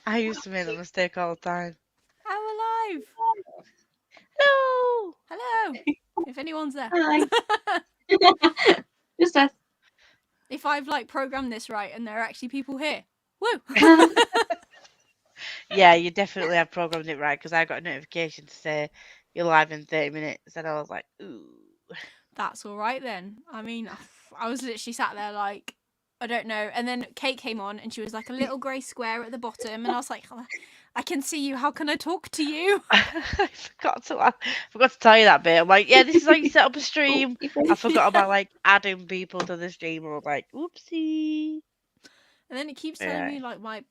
I used to make that mistake all the time. I'm alive. No! Hello. If anyone's there. Hi. Just us. If I've like programmed this right and there are actually people here. Woo! Yeah, you definitely have programmed it right because I got a notification to say you're live in 30 minutes and I was like, ooh. That's all right then. I mean, I was literally sat there like, I don't know. And then Kate came on and she was like a little grey square at the bottom. And I was like, "Oh, I can see you. How can I talk to you?" I forgot to tell you that bit. I'm like, yeah, this is how you set up a stream. I forgot about like adding people to the stream. I was like, oopsie. And then it keeps telling me like my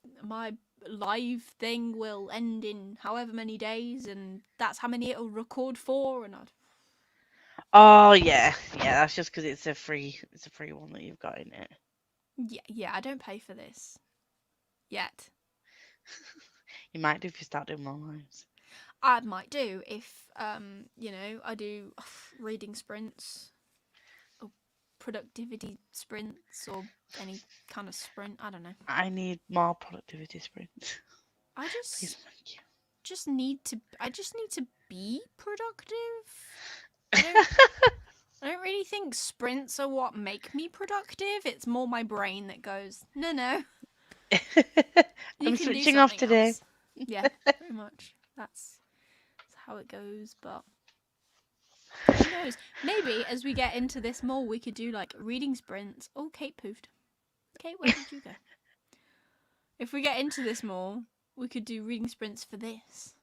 live thing will end in however many days, and that's how many it'll record for. And Oh yeah, that's just because it's a free one that you've got in it. yeah, I don't pay for this yet. You might do if you start doing more lives. I might do if I do reading sprints or productivity sprints or any kind of sprint. I don't know. I need more productivity sprints. I Please, thank you. I just need to be productive. I don't really think sprints are what make me productive. It's more my brain that goes, no. I'm switching off today. Else. Yeah, pretty much. That's how it goes, but who knows? Maybe as we get into this more, we could do like reading sprints. Oh, Kate poofed. Kate, where did you go? If we get into this more, we could do reading sprints for this.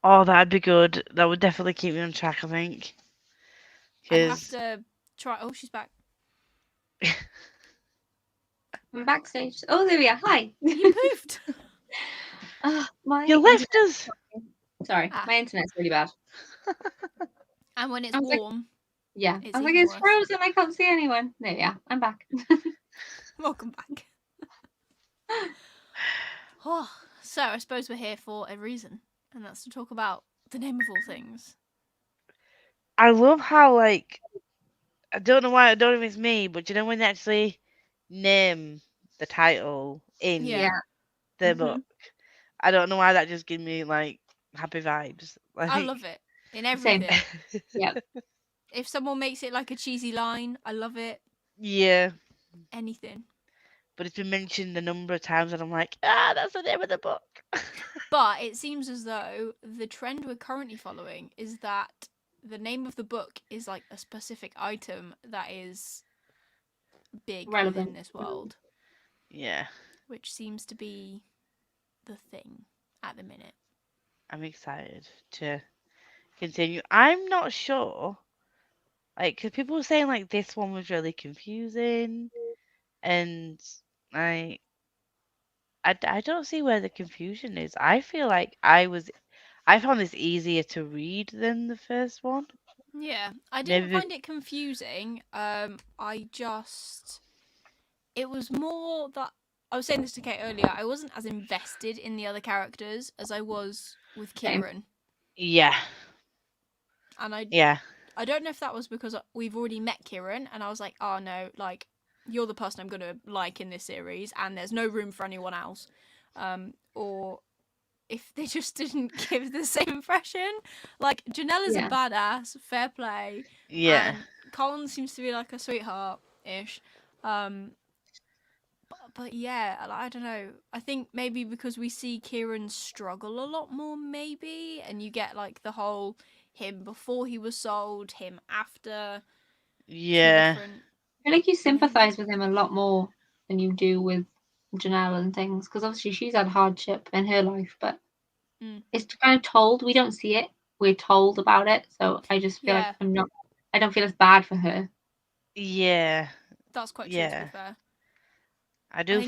Oh, that'd be good. That would definitely keep me on track, I think. I'd have to try. Oh, she's back. I'm backstage. Oh, there we are. Hi. You poofed. You left us. Sorry, my internet's really bad. And when it's warm. Yeah. I was like, it's frozen. I can't see anyone. There we are. I'm back. Welcome back. Oh, so I suppose we're here for a reason, and that's to talk about the name of all things. I love how, like, I don't know why, I don't know if it's me, but you know when they actually name the title in the book? I don't know why that just gives me, like, happy vibes. Like, I love it. In everything. Yeah. If someone makes it like a cheesy line, I love it. Yeah. Anything. But it's been mentioned a number of times and I'm like, that's the name of the book. But it seems as though the trend we're currently following is that the name of the book is like a specific item that is big within this world. Yeah. Which seems to be the thing at the minute. I'm excited to continue. I'm not sure. Like, because people were saying, like, this one was really confusing. And I don't see where the confusion is. I feel like I found this easier to read than the first one. Yeah, I didn't find it confusing. It was more that I was saying this to Kate earlier. I wasn't as invested in the other characters as I was with Kieran. Yeah. And I don't know if that was because we've already met Kieran, and I was like, oh no, like you're the person I'm gonna like in this series, and there's no room for anyone else, or if they just didn't give the same impression. Like, Janella's a badass, fair play. Yeah. And Colin seems to be like a sweetheart-ish. But yeah, I don't know. I think maybe because we see Kieran struggle a lot more, maybe, and you get like the whole him before he was sold, him after. Yeah. I feel like you sympathise with him a lot more than you do with Janelle and things, because obviously she's had hardship in her life, but it's kind of told. We don't see it. We're told about it, so I just feel like I don't feel as bad for her. Yeah. That's quite true, to be fair. I do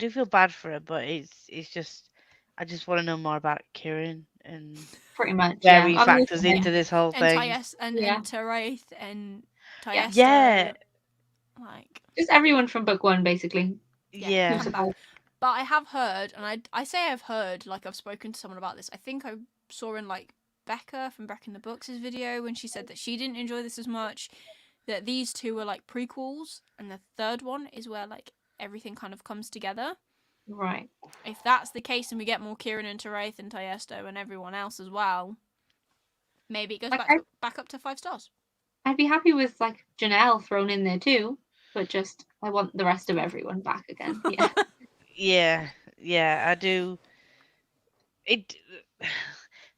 feel bad for her, but it's just I just want to know more about Kieran and pretty much where he factors into this whole thing. And Taraith and Tiesto. Yeah. Like just everyone from book one, basically. Yeah. But I have heard, and I say I've heard, like I've spoken to someone about this. I think I saw in like Becca from Back in the Books' video when she said that she didn't enjoy this as much, that these two were like prequels, and the third one is where like everything kind of comes together. Right. If that's the case and we get more Kieran and Teraith and Tiesto and everyone else as well, maybe it goes back up to 5 stars. I'd be happy with like Janelle thrown in there too, but just I want the rest of everyone back again. Yeah. yeah, I do.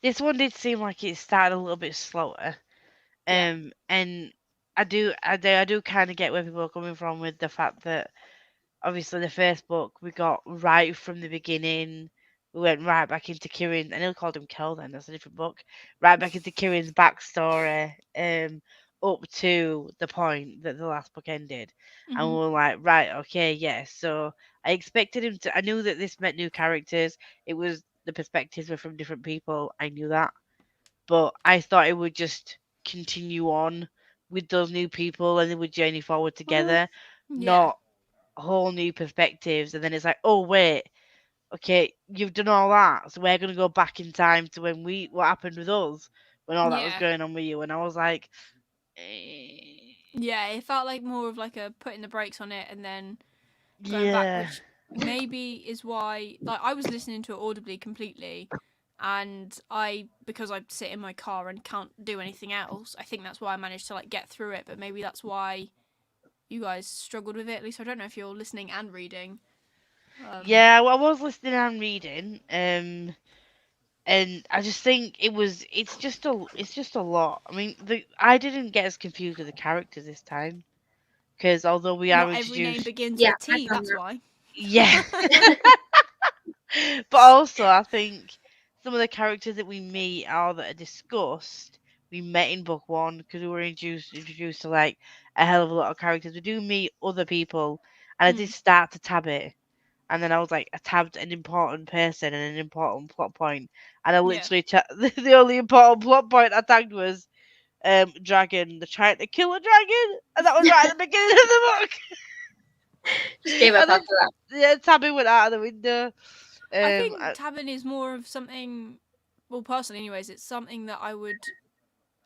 This one did seem like it started a little bit slower, and I do kind of get where people are coming from with the fact that obviously the first book we got right from the beginning. We went right back into Kieran. I nearly called him Kel then. That's a different book. Right back into Kieran's backstory, up to the point that the last book ended, and we were like, right, okay, yeah. So I expected him to. I knew that this meant new characters. It was the perspectives were from different people. I knew that, but I thought it would just continue on with those new people and they would journey forward together, not whole new perspectives. And then it's like, oh wait, okay, you've done all that, so we're gonna go back in time to when what happened with us when all that was going on with you. And I was like, yeah, it felt like more of like a putting the brakes on it and then going back, which maybe is why, like, I was listening to it audibly completely, and because I sit in my car and can't do anything else, I think that's why I managed to like get through it. But maybe that's why you guys struggled with it. At least I don't know if you're listening and reading. Yeah, well, I was listening and reading, and I just think it's just a lot. I mean, I didn't get as confused with the characters this time, because although we are introduced, every name begins with T. That's why. Yeah. But also, I think some of the characters that we meet or that are discussed, we met in book one because we were introduced to like a hell of a lot of characters. We do meet other people, and I did start to tab it, and then I was like, I tabbed an important person and an important plot point, and I literally the only important plot point I tagged was dragon. They're trying to kill a dragon, and that was right at the beginning of the book. Just gave up after that. Yeah, tabbing went out of the window. I think tabbing is more of something, well, personally anyways, it's something that I would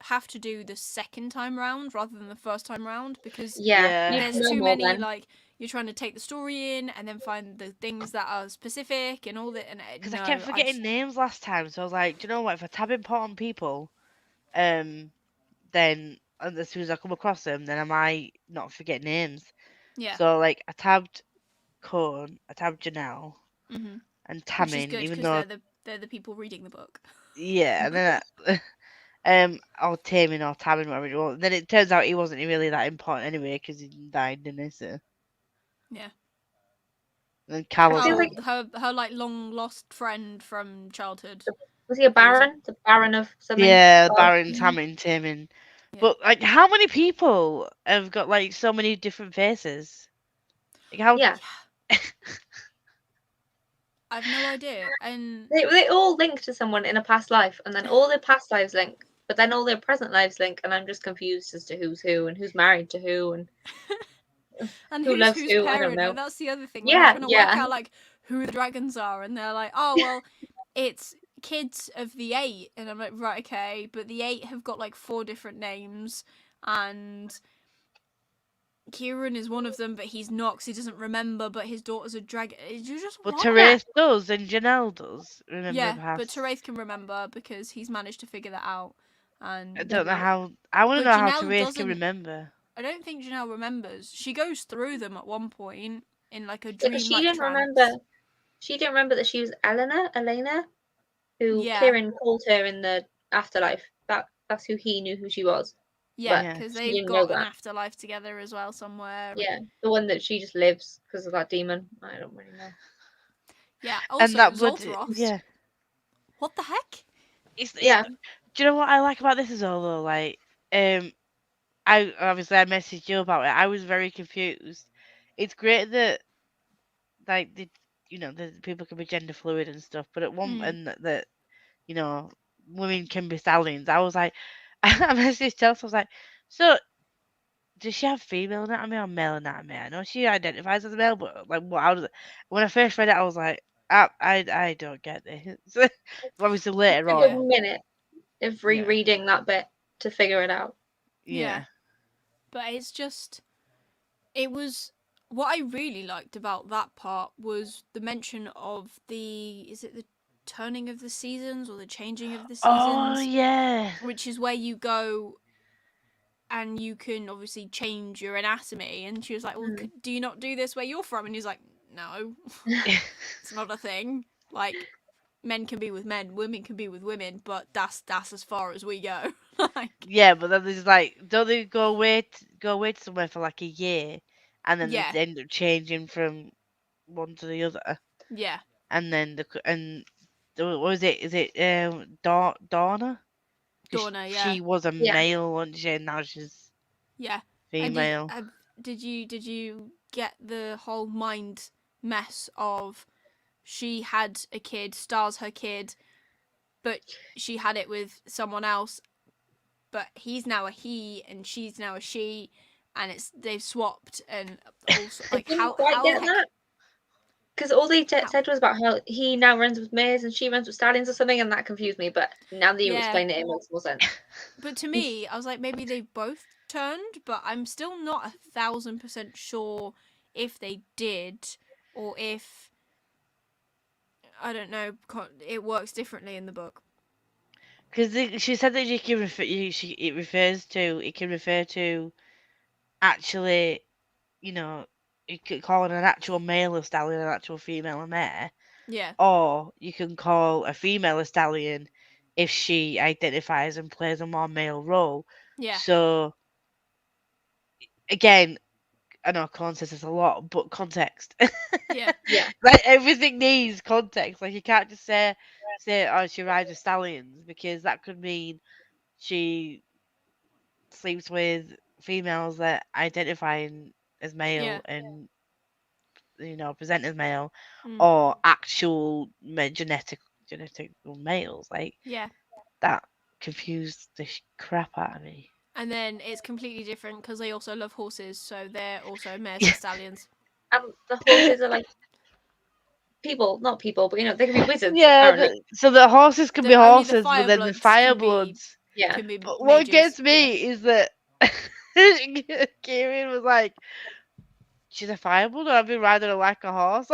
have to do the second time round rather than the first time round, because there's too many, like, you're trying to take the story in and then find the things that are specific and all that. Because I kept forgetting names last time, so I was like, do you know what, if I tab important people, then as soon as I come across them, then I might not forget names. Yeah. So like I tabbed Corn, I tabbed Janelle, and Tammin, which is good, even though they're the people reading the book. Yeah, and then or Tammin or Tammin, whatever it was. Then it turns out he wasn't really that important anyway because he died, didn't he? So. Yeah. And then Cal was like her like long lost friend from childhood. Was he a Baron? The Baron of something? Yeah, Baron, Tammin. Yeah. But like, how many people have got like so many different faces? Like how? Yeah. I have no idea. And they all link to someone in a past life, and then all their past lives link, but then all their present lives link, and I'm just confused as to who's who and who's married to who and who loves who's who. Parent, I don't know. That's the other thing. We're trying to work out like who the dragons are, and they're like, oh well, it's kids of the 8, and I'm like, right, okay, but the 8 have got like 4 different names, and Kieran is one of them, but he's not because he doesn't remember, but his daughter's a dragon. But Teraith does, and Janelle does remember. Yeah, but Teraith can remember because he's managed to figure that out. And I don't know how. I want to know how Teraith can remember. I don't think Janelle remembers. She goes through them at one point in like a dream. She didn't remember. She didn't remember that she was Elena, who Kieran called her in the afterlife. That's who he knew who she was. Yeah, because they've got an afterlife together as well somewhere. Yeah, the one that she just lives because of that demon. I don't really know. Yeah, also and that Zoltaros. Yeah. What the heck? Do you know what I like about this as well though? Like, I messaged you about it. I was very confused. It's great that like the people can be gender fluid and stuff, but at one and that women can be stallions. I was like, I messaged Chelsea. I was like, so does she have female anatomy or male anatomy? I know she identifies as a male, but like, what? How does it? When I first read it, I was like, I don't get this. Obviously, later on, a minute of rereading that bit to figure it out. Yeah. But it's just, it was. what I really liked about that part was the mention of is it the turning of the seasons or the changing of the seasons? Oh yeah. Which is where you go and you can obviously change your anatomy. And she was like, well, do you not do this where you're from? And he's like, no, it's not a thing. Like, men can be with men, women can be with women, but that's as far as we go. Like, yeah, but then there's like, don't they go away to somewhere for like a year, and then yeah, they end up changing from one to the other, yeah, and then what was it? Is it Donna? 'Cause Donna, yeah, she was a Yeah. male, wasn't she? And now she's yeah. female. And did you get the whole mind mess of she had a kid, Star's her kid, but she had it with someone else, but he's now a he and she's now a she, and they've swapped, and also like I how didn't quite get the heck, that. Because all they said was about how he now runs with mares and she runs with stallions or something, and that confused me. But now that you explain it, it makes more sense. But to me, I was like, maybe they both turned, but I'm still not 1,000% sure if they did or if, I don't know, it works differently in the book. Because she said that it can refer to actually, you know, you could call an actual male a stallion, an actual female a mare. Yeah. Or you can call a female a stallion if she identifies and plays a more male role. Yeah. So, again, I know Colin says this a lot, but context. Yeah. Yeah. Like, everything needs context. Like, you can't just say, oh, she rides with stallions, because that could mean she sleeps with females that identify as male and, present as male, or actual genetic males. Like, yeah, that confused the crap out of me. And then it's completely different because they also love horses, so they're also mares and stallions. And the horses are like people, not people, but they can be wizards. Yeah, so the horses can be horses, but then the firebloods. Yeah. But what gets me is that Kieran was like, she's a fireblood, I've been riding her like a horse.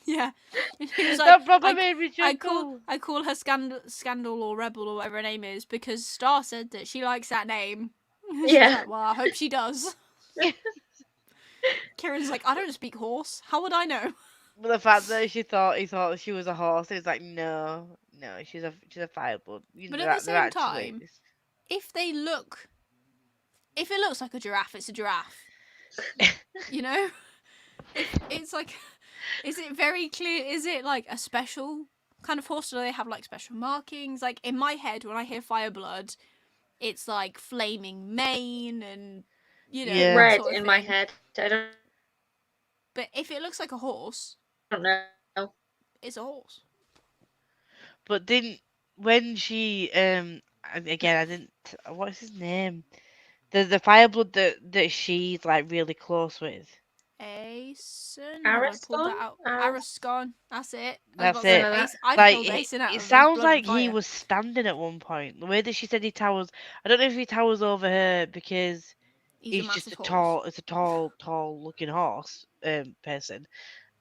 Yeah. He was like, that probably made me chuckle. I call her Scandal or Rebel or whatever her name is because Star said that she likes that name. Yeah. Like, well, I hope she does. Kieran's like, I don't speak horse. How would I know? But the fact that he thought she was a horse, he was like, no, she's a fireblood. But at the same time, if it looks like a giraffe, it's a giraffe. It's like, is it very clear? Is it like a special kind of horse? Do they have like special markings? Like in my head, when I hear Fireblood, it's like flaming mane and red sort of in my head. I don't. But if it looks like a horse, I don't know. It's a horse. But when she again, I didn't. What's his name? The fireblood that she's like really close with. Arascon. That's it. That's it. It sounds like he was standing at one point. The way that she said he towers, I don't know if he towers over her because he's just a tall looking horse person,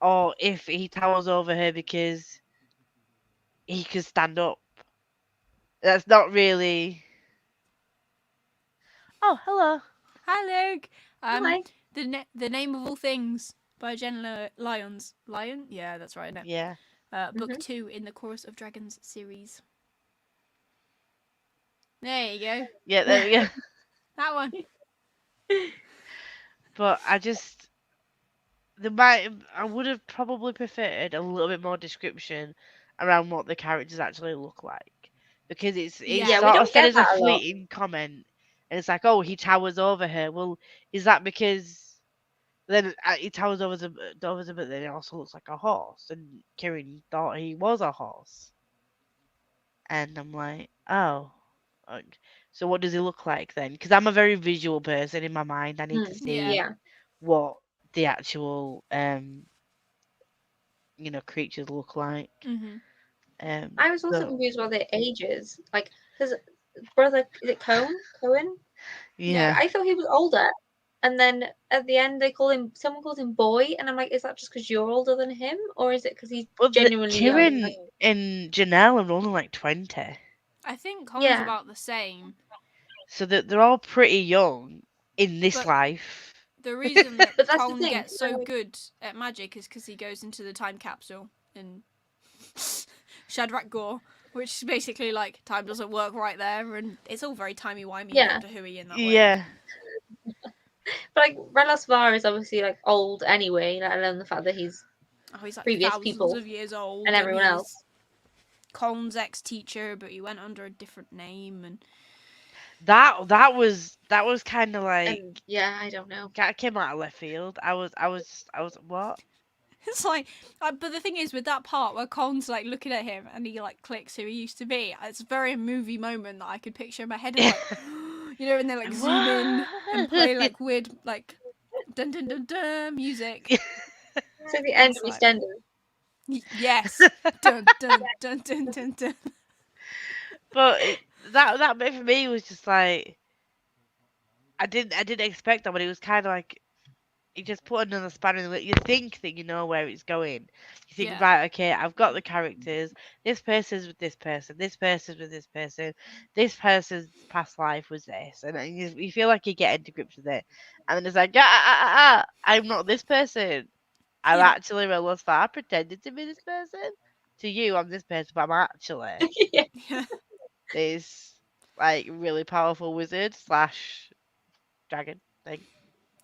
or if he towers over her because he could stand up. That's not really. Oh, hello. Hi, Luke. Hi. The Name of All Things by Jen Lyons. Lion? Yeah, that's right. No. Yeah. Book 2 in the Chorus of Dragons series. There you go. Yeah, there you go. That one. But I would have probably preferred a little bit more description around what the characters actually look like, because it's sort of said as a fleeting comment, and it's like, oh, he towers over her. Well, is that because then he towers over them, but then it also looks like a horse, and Kieran thought he was a horse, and I'm like, oh, so what does he look like then? Because I'm a very visual person in my mind. I need to see what the actual creatures look like. I was also confused about their ages. Like his brother, is it Cohen? Yeah. I thought he was older. And then at the end, someone calls him boy, and I'm like, is that just because you're older than him, or is it because he's genuinely Kieran young? Like, and Janelle are only like 20. I think Colin's about the same. So that they're all pretty young in this life. The reason that Colin gets so good at magic is because he goes into the time capsule in Shadrach Gore, which is basically like time doesn't work right there, and it's all very timey-wimey Doctor Who-y in that way. Yeah. But like Relos Var is obviously like old anyway, let alone the fact that he's like previous thousands people of years old, and everyone else. Colin's ex-teacher, but he went under a different name, and that was kind of like I don't know. That came out of left field. I was what? It's like, but the thing is, with that part where Colin's like looking at him and he like clicks who he used to be, it's a very movie moment that I could picture in my head. Like, you know, and they like zoom in and play like weird like dun dun dun dun music. So the end of EastEnders. Yes. Dun dun dun dun dun dun. But that bit for me was just like, I didn't expect that, but it was kind of like, you just put another spanner in the wheel. You think that you know where it's going. You think, right, okay, I've got the characters. This person's with this person. This person's with this person. This person's past life was this. And you feel like you're getting to grips with it. And then it's like, I'm not this person. I'm actually Relos Var, pretended to be this person. To you, I'm this person, but I'm actually this like really powerful wizard / dragon thing.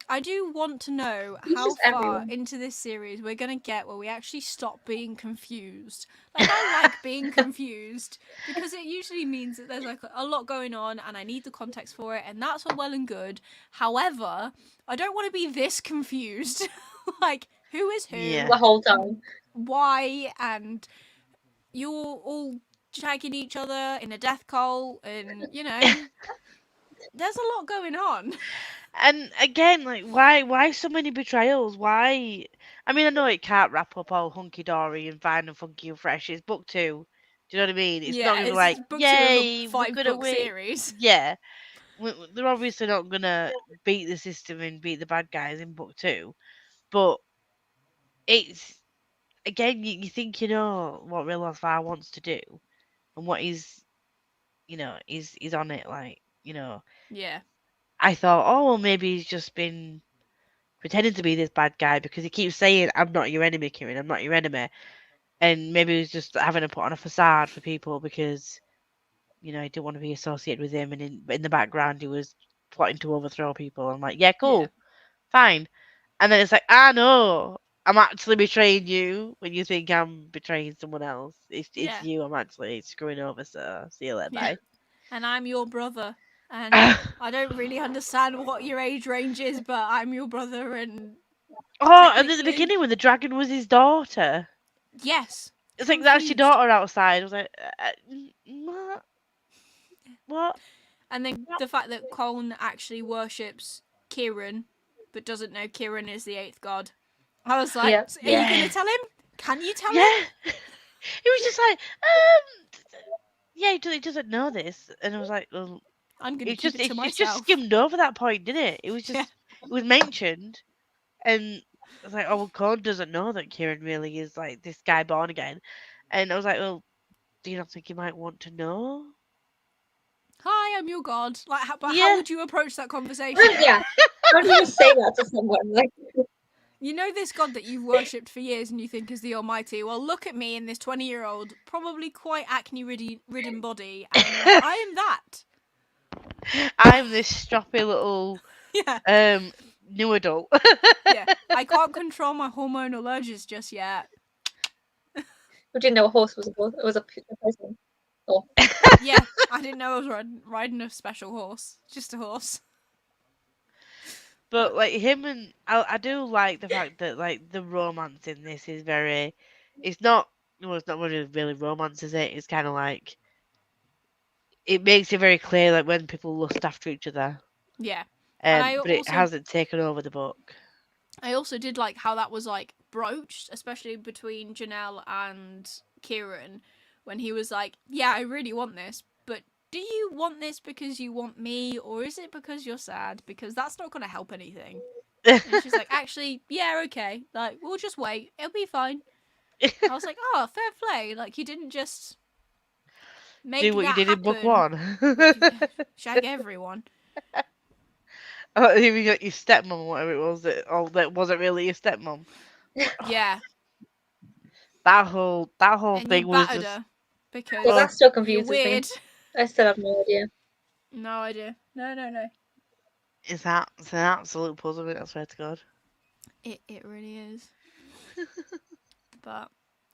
I do want to know how far into this series we're going to get where we actually stop being confused. Like, I like being confused because it usually means that there's like a lot going on and I need the context for it, and that's all well and good. However, I don't want to be this confused. Like, who is who? Yeah. The whole time. Why? And you're all shagging each other in a death cult, and, you know, there's a lot going on. And again, like, why so many betrayals? Why? I mean, I know it can't wrap up all hunky dory and fine and funky and fresh. It's book 2. Do you know what I mean? It's not gonna be like, yay, we're gonna win. Series. Yeah, they're obviously not gonna beat the system and beat the bad guys in book 2. But it's, again, you think you know what Relos Var wants to do and what he's on it, like, you know. Yeah. I thought, oh, well, maybe he's just been pretending to be this bad guy because he keeps saying, I'm not your enemy, Kieran, I'm not your enemy. And maybe he's just having to put on a facade for people because, you know, he didn't want to be associated with him. And in the background, he was plotting to overthrow people. I'm like, yeah, cool, fine. And then it's like, no, I'm actually betraying you when you think I'm betraying someone else. It's you I'm actually screwing over, so see you later, bye. And I'm your brother. And I don't really understand what your age range is, but I'm your brother, and and at the beginning when the dragon was his daughter. Yes. It's like, that's your daughter outside. I was like, what? And then the fact that Colin actually worships Kieran, but doesn't know Kieran is the 8th god. I was like, are you going to tell him? Can you tell him? He was just like, he doesn't know this. And I was like, well, I'm going to keep it to myself. It just skimmed over that point, didn't it? It was just, it was mentioned. And I was like, oh, well, Colin doesn't know that Kieran really is like this guy born again. And I was like, well, do you not think you might want to know? Hi, I'm your god. Like, how would you approach that conversation? Yeah. How do you say that to someone? Like, you know this god that you've worshipped for years and you think is the Almighty. Well, look at me in this 20-year-old, probably quite acne-ridden body, and I am that. I'm this stroppy little new adult. I can't control my hormonal urges just yet. We didn't know a horse was a horse. It was a person. Oh. Yeah, I didn't know I was riding a special horse. Just a horse. But like him and I do like the fact that like the romance in this is very. It's not really romance, is it? It's kind of like. It makes it very clear, like, when people lust after each other. Yeah. But it hasn't taken over the book. I also did like how that was, like, broached, especially between Janelle and Kieran, when he was like, yeah, I really want this, but do you want this because you want me, or is it because you're sad? Because that's not going to help anything. And she's like, actually, yeah, okay. Like, we'll just wait. It'll be fine. I was like, oh, fair play. Like, you didn't just make do what that you did happen. in book 1. Shag everyone. Oh, you got your stepmom or whatever it was. That wasn't really your stepmom. Yeah. That whole And thing you was battered just. her because Well, that still you're confuses me. weird. I still have no idea. No idea. No. It's an absolute puzzle, I swear to God. It really is. But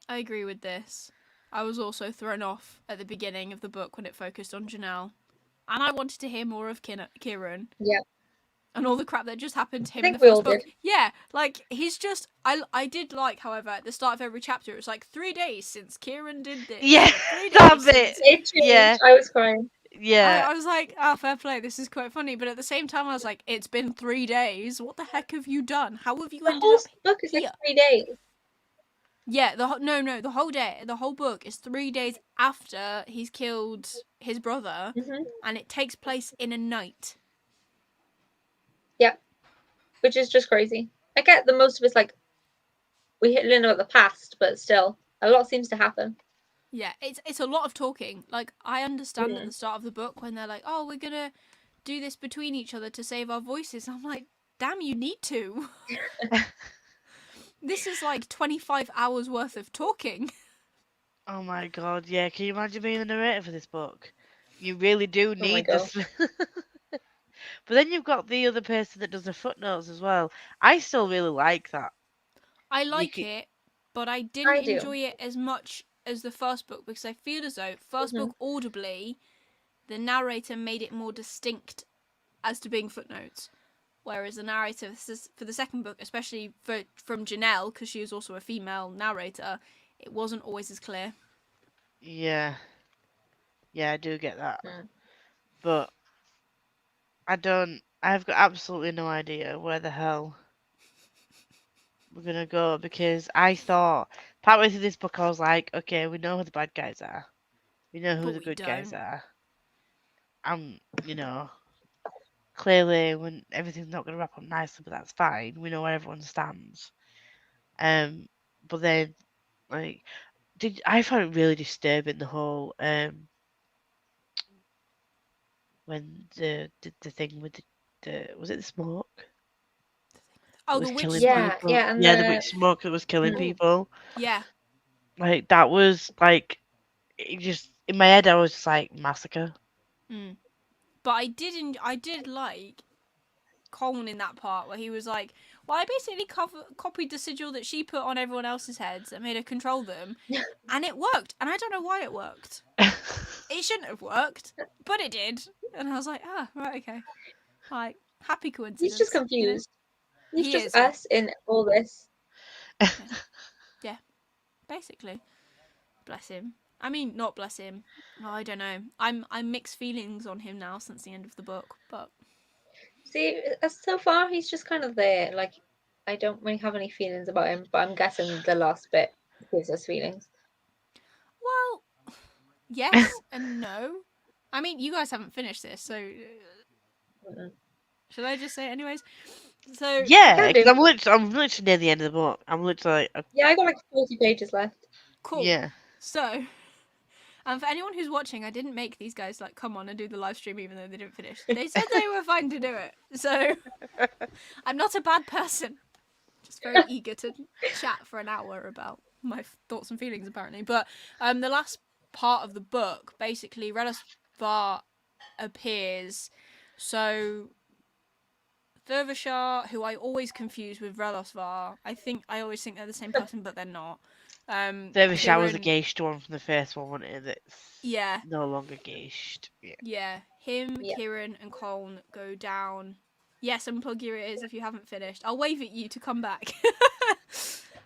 I agree with this. I was also thrown off at the beginning of the book when it focused on Janelle. And I wanted to hear more of Kieran. Yeah. And all the crap that just happened to him I in the think we first all book. did. Yeah, like, he's just... I did like, however, at the start of every chapter, it was like, 3 days since Kieran did this. Yeah, 3 days that bit. since... It changed. Yeah. I was crying. Yeah. I was like, fair play, this is quite funny. But at the same time, I was like, it's been 3 days. What the heck have you done? How have you The ended whole up book is like here? 3 days. Yeah, the whole book is 3 days after he's killed his brother, and it takes place in a night. Yeah, which is just crazy. I get that most of it's like we learn about the past, but still, a lot seems to happen. Yeah, it's a lot of talking. Like, I understand at the start of the book when they're like, "Oh, we're gonna do this between each other to save our voices." I'm like, damn, you need to. This is like 25 hours worth of talking. Oh my God, yeah. Can you imagine being the narrator for this book? You really do need this. But then you've got the other person that does the footnotes as well. I still really like that. I like it, but I didn't enjoy it as much as the first book because I feel as though first book audibly, the narrator made it more distinct as to being footnotes. Whereas the narrator for the second book, especially from Janelle, because she was also a female narrator, it wasn't always as clear. Yeah. Yeah, I do get that. But I've got absolutely no idea where the hell we're going to go because I thought, partway through this book, I was like, okay, we know who the bad guys are. We know who the good guys are. Clearly when everything's not going to wrap up nicely, but that's fine. We know where everyone stands. But then, like, I found it really disturbing the whole when the thing with the was it the smoke? Oh, the witch smoke. Yeah, the witch smoke that was killing people. Yeah. Like that was like, it just in my head I was just like massacre. But I did like Colin in that part where he was like, well, I basically copied the sigil that she put on everyone else's heads and made her control them, and it worked. And I don't know why it worked. It shouldn't have worked, but it did. And I was like, right, okay. Like, happy coincidence. He's just confused. You know? He's just us in all this. Yeah, basically. Bless him. I mean, not bless him. Oh, I don't know. I'm mixed feelings on him now since the end of the book, but... See, so far he's just kind of there. Like, I don't really have any feelings about him, but I'm guessing the last bit gives us feelings. Well, yes and no. I mean, you guys haven't finished this, so... Should I just say it anyways? So yeah, because I'm literally near the end of the book. I'm literally yeah, I got like 40 pages left. Cool. Yeah. So, for anyone who's watching, I didn't make these guys like come on and do the live stream even though they didn't finish. They said they were fine to do it. So, I'm not a bad person. Just very eager to chat for an hour about my thoughts and feelings, apparently. But the last part of the book, basically, Relisvar appears. So, Fervashar, who I always confuse with Relisvar, I always think they're the same person, but they're not. Fervashar was a Geist one from the first one, wasn't it? That's no longer Geist. Yeah. Him, Kieran, and Coln go down. Yes, unplug your ears if you haven't finished. I'll wave at you to come back.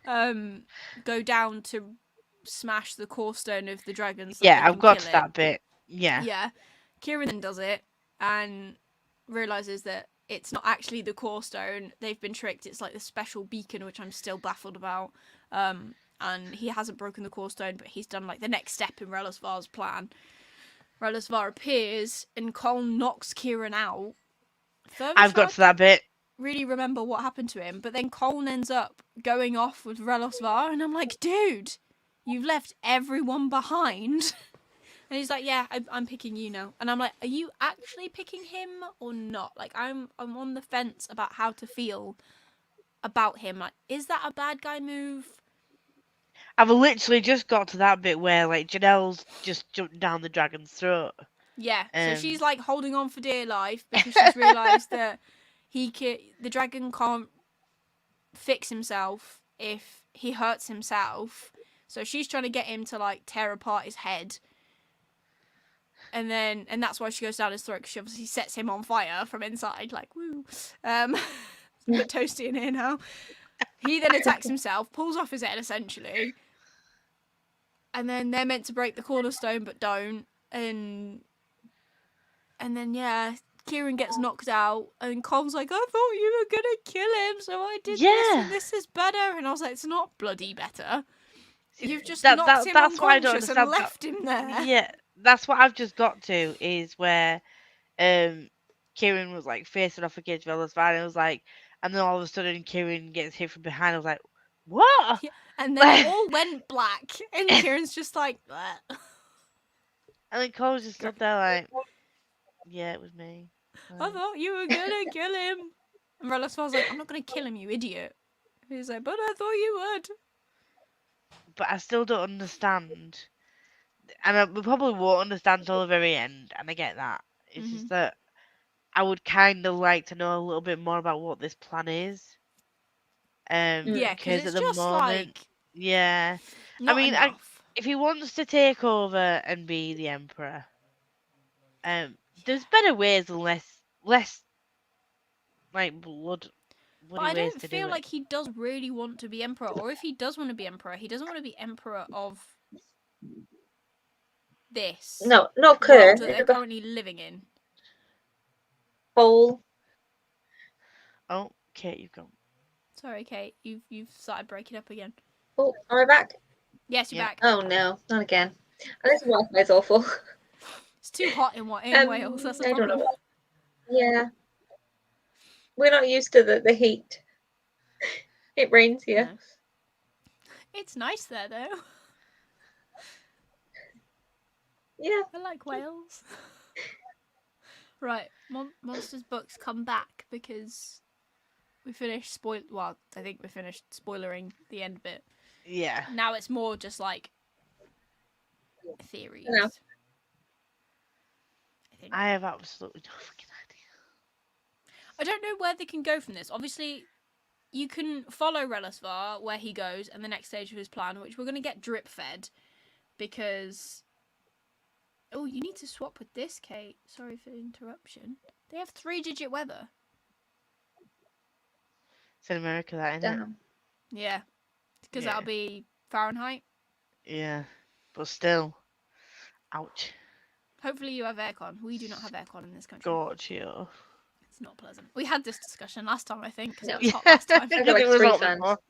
Go down to smash the core stone of the dragons. Yeah, I've got to that bit. Yeah. Yeah. Kieran then does it and realizes that it's not actually the core stone. They've been tricked. It's like the special beacon, which I'm still baffled about. And he hasn't broken the core stone, but he's done like the next step in Relisvar's plan. Relisvar appears and Cole knocks Kieran out. I've got to that bit. Really remember what happened to him, but then Cole ends up going off with Relisvar, and I'm like, dude, you've left everyone behind. And he's like, yeah, I'm picking you now. And I'm like, are you actually picking him or not? Like, I'm on the fence about how to feel about him. Like, is that a bad guy move? I've literally just got to that bit where, like, Janelle's just jumped down the dragon's throat. Yeah, so she's, like, holding on for dear life because she's realised that the dragon can't fix himself if he hurts himself. So she's trying to get him to, like, tear apart his head. And that's why she goes down his throat, because she obviously sets him on fire from inside, like, woo. It's a bit toasty in here now. He then attacks himself, pulls off his head, essentially. And then they're meant to break the cornerstone, but don't. And then, yeah, Kieran gets knocked out, and Cole's like, I thought you were going to kill him, so I did this, and this is better. And I was like, it's not bloody better. You've just knocked him unconscious and left him there. Yeah. That's what I've just got to, is where Kieran was like facing off against Relisvar, and it was like, and then all of a sudden Kieran gets hit from behind. I was like, what? Yeah, and then it all went black, and Kieran's just like, bleh. And then Cole just stood there like, yeah, it was me. I thought you were gonna kill him. And Relisvar's like, I'm not gonna kill him, you idiot. He's like, but I thought you would. But I still don't understand. And we probably won't understand until the very end, and I get that. It's just that I would kind of like to know a little bit more about what this plan is. Yeah, because at the just moment, like, yeah. I mean, if he wants to take over and be the emperor, there's better ways than less like blood. But I don't feel like he does really want to be emperor, or if he does want to be emperor, he doesn't want to be emperor of this. No, not clear. That they're currently living in. Whole. Oh, Kate, you've gone. Sorry, Kate, you've started breaking up again. Oh, am I back? Yes, you're back. Oh no, not again. And this Wi-Fi is awful. It's too hot in Wales. That's a problem. Don't know. Yeah, we're not used to the heat. It rains here. No. It's nice there, though. Yeah, I like Wales. Right, Monsters books come back because we finished I think we finished spoilering the end bit. Yeah. Now it's more just like theories. No. I have absolutely no fucking idea. I don't know where they can go from this. Obviously, you can follow Relisvar where he goes and the next stage of his plan, which we're going to get drip fed because... Oh, you need to swap with this, Kate. Sorry for the interruption. They have 3-digit weather. It's in America, that, isn't it? Yeah. Because that'll be Fahrenheit. Yeah. But still. Ouch. Hopefully you have aircon. We do not have aircon in this country. Gotcha. It's not pleasant. We had this discussion last time, I think, because No. it was hot last time. It was hot.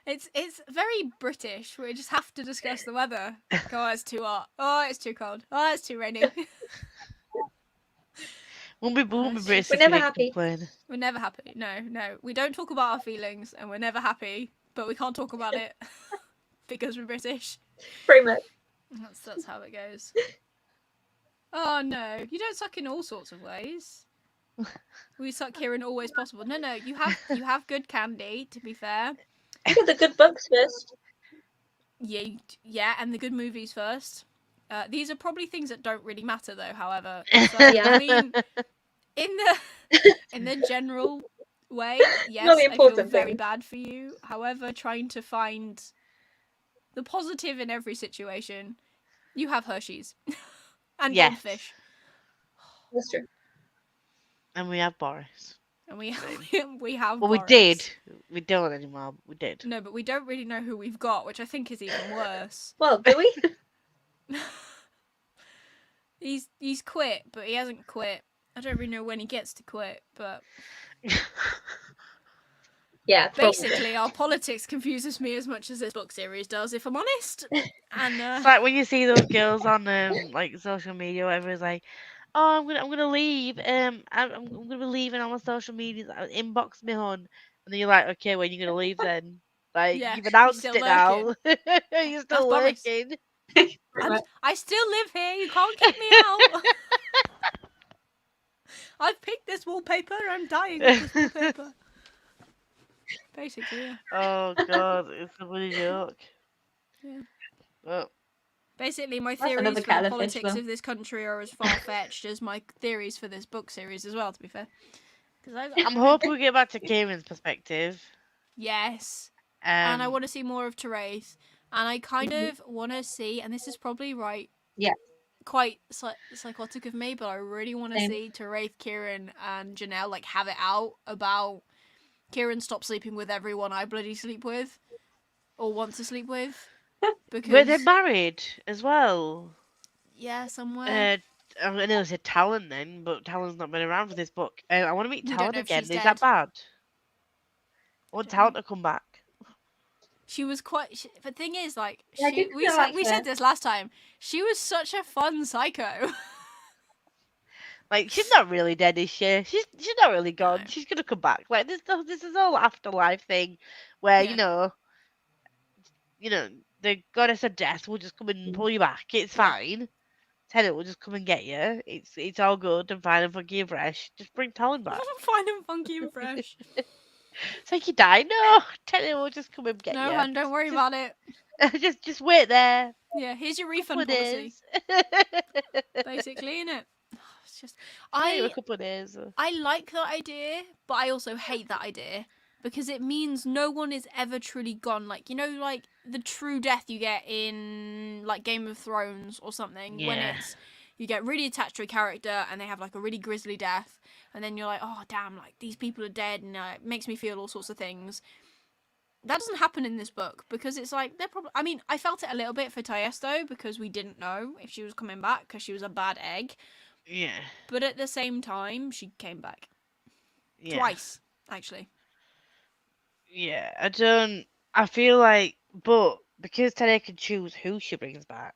It's very British. We just have to discuss the weather. Oh, it's too hot. Oh, it's too cold. Oh, it's too rainy. Won't be British. We're never happy. Complain. We're never happy. No. We don't talk about our feelings, and we're never happy, but we can't talk about it because we're British. Pretty much. That's how it goes. Oh no, you don't suck in all sorts of ways. We suck here in all ways possible. No, you have good candy. To be fair. You get the good books first. Yeah, and the good movies first. These are probably things that don't really matter, though. However, Yeah. I mean, in the general way, yes, I feel very bad for you. However, trying to find the positive in every situation, you have Hershey's and Goldfish. That's true. And we have Boris. And we have. Well, Boris. we did. We don't anymore. We did. No, but we don't really know who we've got, which I think is even worse. Well, do we? He's quit, but he hasn't quit. I don't really know when he gets to quit, but Yeah, basically, our politics confuses me as much as this book series does, if I'm honest. And it's like when you see those girls on like social media, or whatever, it's like, oh, I'm gonna leave. I'm gonna be leaving on my social media. Inbox me, hon. And then you're like, okay, when you gonna leave then? Like yeah, you've announced still it now. lurking. You're still That's promise. lurking. I still live here. You can't kick me out. I've picked this wallpaper. I'm dying with this wallpaper. Basically, yeah. Oh god, it's a bloody joke. Yeah. Well, basically, my That's theories another for kettle the of fish, politics though. of this country are as far-fetched as my theories for this book series as well, to be fair. I'm hoping we get back to Kieran's perspective. Yes. And I want to see more of Therese. And I kind of want to see, and this is probably quite psychotic of me, but I really want to see Therese, Kieran, and Janelle like have it out about Kieran stop sleeping with everyone I bloody sleep with or want to sleep with. Because But they're married as well. Yeah, somewhere. I know they said Talon then, but Talon's not been around for this book. I want to meet Talon again. Is dead. that bad? I want Talon to come back. She was quite. The thing is, like, we said this last time. She was such a fun psycho. Like, she's not really dead, is she? She's not really gone. No. She's gonna come back. Like, this is all afterlife thing, where you know, the goddess of death will just come and pull you back. It's fine. Tenet will just come and get you. It's all good and fine and funky and fresh. Just bring Talon back. Fine and funky and fresh. It's like you die. No, Tenet will just come and get you. No, hon, don't worry about it. just wait there. Yeah, here's your refund policy. Basically, innit? It's just a couple of days. I like that idea, but I also hate that idea because it means no one is ever truly gone. Like, you know, like the true death you get in like Game of Thrones or something, when it's you get really attached to a character and they have like a really grisly death, and then you're like, oh damn, like these people are dead, and it makes me feel all sorts of things. That doesn't happen in this book because it's like they're probably. I mean, I felt it a little bit for Tiesto because we didn't know if she was coming back because she was a bad egg. Yeah. But at the same time, she came back. Yeah. Twice, actually. Yeah, I feel like, but because Tenet can choose who she brings back,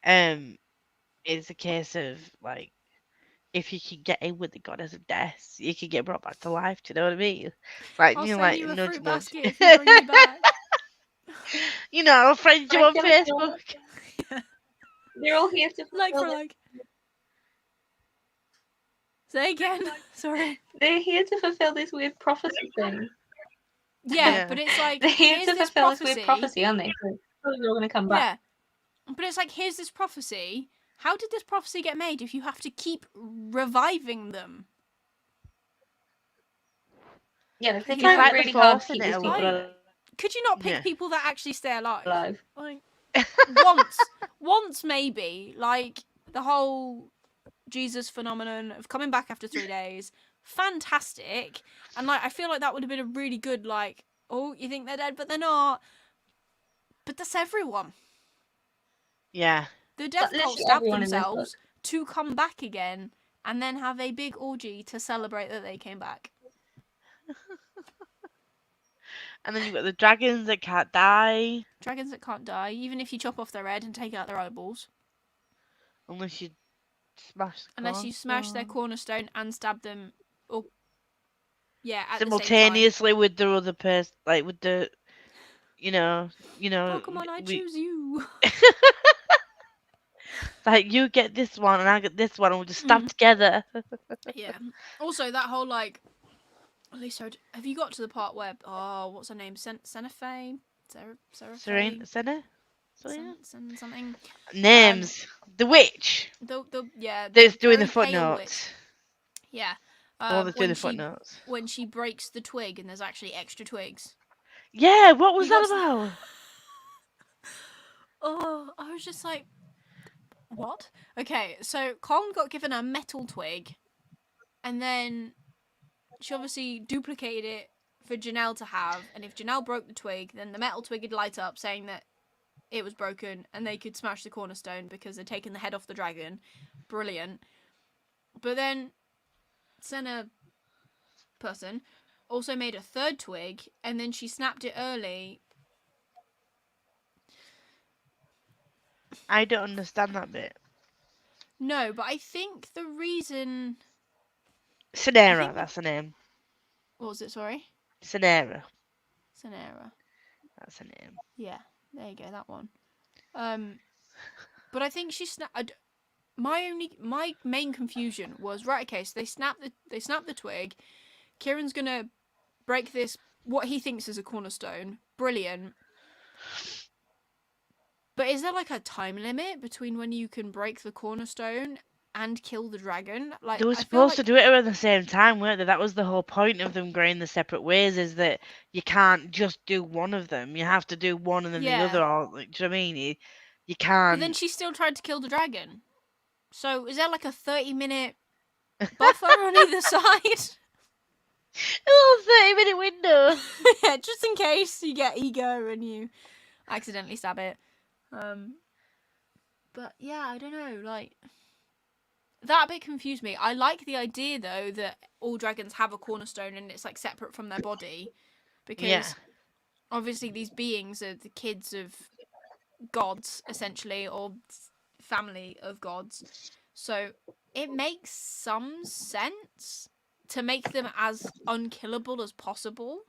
it's a case of like, if you can get in with the goddess of death, you can get brought back to life. Do you know what I mean? Like, I'll you know, send like you a nudge, fruit nudge. basket if you bring me back. You know, I'll friend you on Facebook. They're all here to like for like. Say again. Sorry. They're here to fulfill this weird prophecy thing. Yeah, but it's like they're here to fulfill this weird prophecy, aren't they? So they're going to come back. Yeah, but it's like, here's this prophecy. How did this prophecy get made if you have to keep reviving them? Yeah, it's like really hard to keep these people alive. Could you not pick people that actually stay alive? Like, once maybe, like the whole Jesus phenomenon of coming back after 3 days, fantastic. And like, I feel like that would have been a really good, like, oh, you think they're dead but they're not, but that's everyone. Yeah, the death cult stab themselves to come back again and then have a big orgy to celebrate that they came back. And then you've got the dragons that can't die. Dragons that can't die, even if you chop off their head and take out their eyeballs. Unless you smash their cornerstone and stab them, or at simultaneously with the other person, like with the, you know. Pokemon, I choose you. Like, you get this one and I get this one, and we'll just stab together. Yeah. Also, that whole like. At least, have you got to the part where what's her name? Senefe? Serena? Something. Names. The witch. That's doing the footnotes. Yeah. Doing the footnotes. When she breaks the twig and there's actually extra twigs. Yeah, what was that about? Oh, I was just like, what? Okay, so Colin got given a metal twig, and then she obviously duplicated it for Janelle to have, and if Janelle broke the twig, then the metal twig would light up saying that it was broken and they could smash the cornerstone because they'd taken the head off the dragon. Brilliant. But then Senna person also made a third twig, and then she snapped it early. I don't understand that bit. No, but I think the reason... Synera, that's the name. What was it, sorry? Synera. That's the name. Yeah, there you go, that one. But I think she snapped... My main confusion was, right, okay, so they snap the twig. Kieran's gonna break this, what he thinks is a cornerstone. Brilliant. But is there like a time limit between when you can break the cornerstone and kill the dragon? Like, they were supposed to do it around the same time, weren't they? That was the whole point of them going the separate ways, is that you can't just do one of them. You have to do one and then the other. Or, like, do you know what I mean? You can't. But then she still tried to kill the dragon. So is there like a 30-minute buffer on either side? A little 30-minute window. Yeah, just in case you get ego and you accidentally stab it. But yeah, I don't know, like, that bit confused me. I like the idea though that all dragons have a cornerstone and it's like separate from their body, because obviously these beings are the kids of gods essentially, or family of gods. So it makes some sense to make them as unkillable as possible.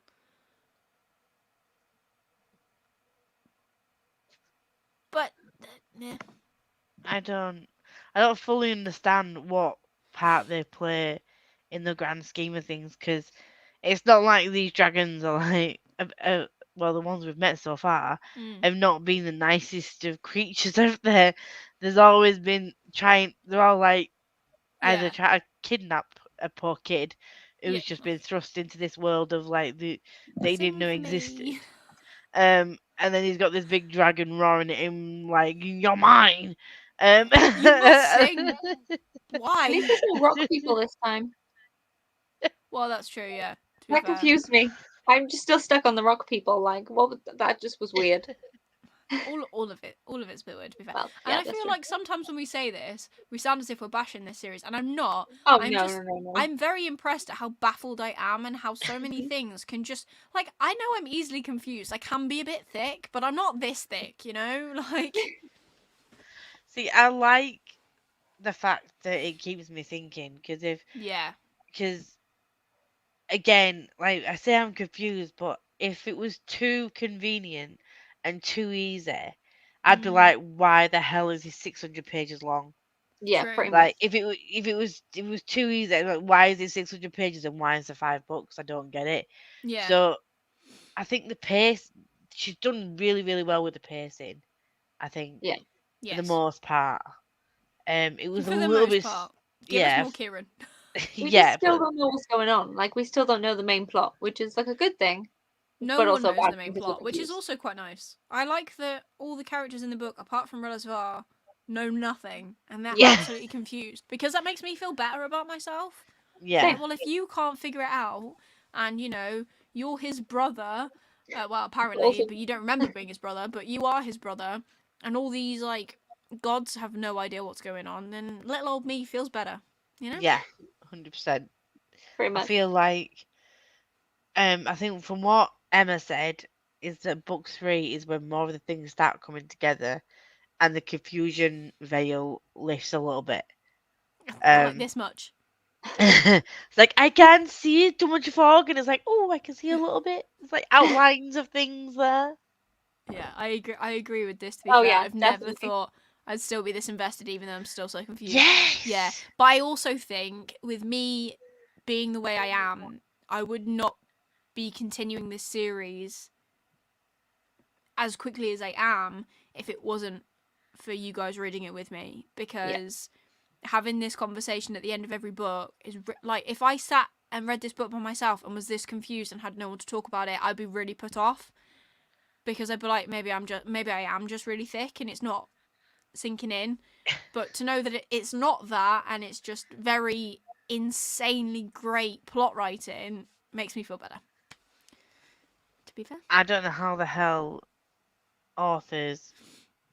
But I don't fully understand what part they play in the grand scheme of things, because it's not like these dragons are like, well, the ones we've met so far have not been the nicest of creatures out there. There's always been they're all like either trying to kidnap a poor kid who's just been thrust into this world of like they didn't know existed. And then he's got this big dragon roaring at him like, "You're mine." You must sing. Why? At least there's no rock people this time. Well, that's true, yeah. That confused me. I'm just still stuck on the rock people. Like, that just was weird. all of it's a bit weird, to be fair. Well, and I feel like sometimes when we say this, we sound as if we're bashing this series, and I'm not. Oh, no. I'm very impressed at how baffled I am and how so many things can just, like, I know I'm easily confused. I can be a bit thick, but I'm not this thick, you know? Like... See, I like the fact that it keeps me thinking, because again, like I say, I'm confused, but if it was too convenient and too easy, I'd be like, why the hell is this 600 pages long? Yeah, pretty much. Like, if it was too easy, like, why is it 600 pages and why is it 5 books? I don't get it. Yeah. So I think the pace, she's done really, really well with the pacing, I think. Yeah. For the most part. It was for a the little most bit. Part. Give us more Kieran. We just still don't know what's going on. Like, we still don't know the main plot, which is like a good thing. No one knows the main plot, which is also quite nice. I like that all the characters in the book, apart from Relazvar, know nothing, and they're absolutely confused, because that makes me feel better about myself. Yeah. Like, well, if you can't figure it out, and, you know, you're his brother, well, apparently, but you don't remember being his brother, but you are his brother, and all these, like, gods have no idea what's going on, then little old me feels better, you know? Yeah, 100%. Pretty much. I feel like, I think from what Emma said, is that book 3 is when more of the things start coming together, and the confusion veil lifts a little bit. Like this much. It's like, I can't see too much fog, and it's like, oh, I can see a little bit. It's like outlines of things there. Yeah, I agree with this, to be fair. Yeah, I've never thought I'd still be this invested, even though I'm still so confused. Yes! Yeah, but I also think, with me being the way I am, I would not be continuing this series as quickly as I am if it wasn't for you guys reading it with me, because having this conversation at the end of every book is like, if I sat and read this book by myself and was this confused and had no one to talk about it, I'd be really put off, because I'd be like, maybe I am just really thick and it's not sinking in. But to know that it's not that, and it's just very insanely great plot writing, makes me feel better, to be fair. I don't know how the hell authors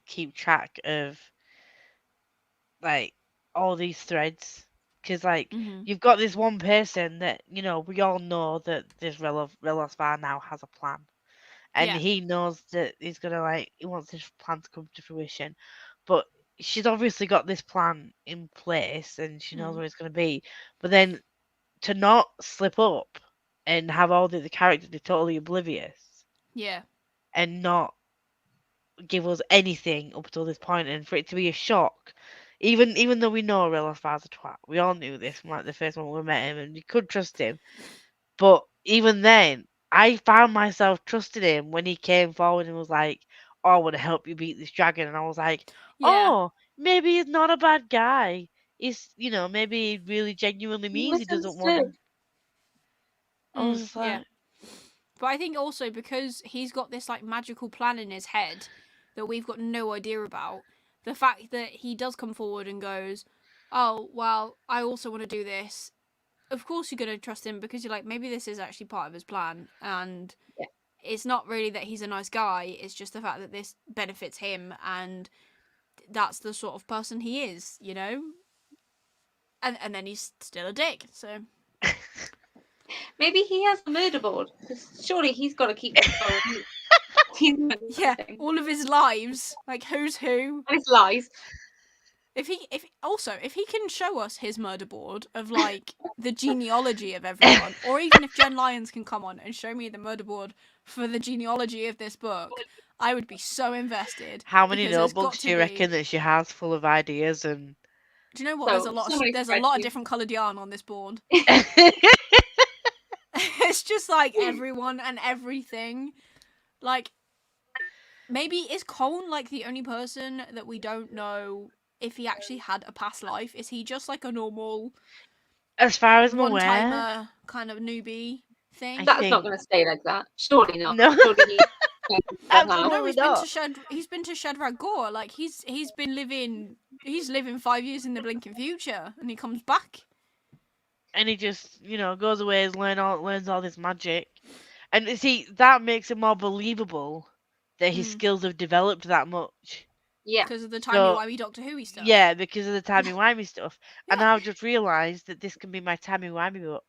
keep track of, like, all these threads, Because, like, you've got this one person that, you know, we all know that this Relosvar now has a plan. And he knows that he's going to, like, he wants this plan to come to fruition. But she's obviously got this plan in place and she knows where it's going to be. But then to not slip up and have all the characters be totally oblivious. Yeah. And not give us anything up until this point, and for it to be a shock. Even though we know Relosvar's a twat, we all knew this from like the first one we met him, and we could trust him. But even then, I found myself trusting him when he came forward and was like, "Oh, I want to help you beat this dragon," and I was like, "Oh, maybe he's not a bad guy. He's, you know, maybe he really genuinely means he doesn't want." I was just like, But I think also because he's got this like magical plan in his head that we've got no idea about, the fact that he does come forward and goes, "Oh, well, I also want to do this." Of course you're going to trust him because you're like, maybe this is actually part of his plan. And it's not really that he's a nice guy. It's just the fact that this benefits him and that's the sort of person he is, you know? And then he's still a dick, so... Maybe he has a murder board. Surely he's got to keep control. Yeah, all of his lives, like who's who. His lies. If he can show us his murder board of like the genealogy of everyone, or even if Jen Lyons can come on and show me the murder board for the genealogy of this book, I would be so invested. How many notebooks do you reckon that she has full of ideas? And do you know what? There's a lot of different coloured yarn on this board. It's just like everyone and everything. Like, maybe is Coln like the only person that we don't know if he actually had a past life? Is he just like a normal, as far as I'm aware, one-timer kind of newbie thing? That's not going to stay like that. Surely not. No. Surely Absolutely not. He's been to Shedrad Gore. Like he's living 5 years in the blinking future, and he comes back. And he just, you know, goes away and learns all this magic. And see, that makes it more believable that his skills have developed that much. Yeah. Because of the timey-wimey Doctor Who stuff. Yeah, because of the timey-wimey stuff. And I've just realised that this can be my timey-wimey book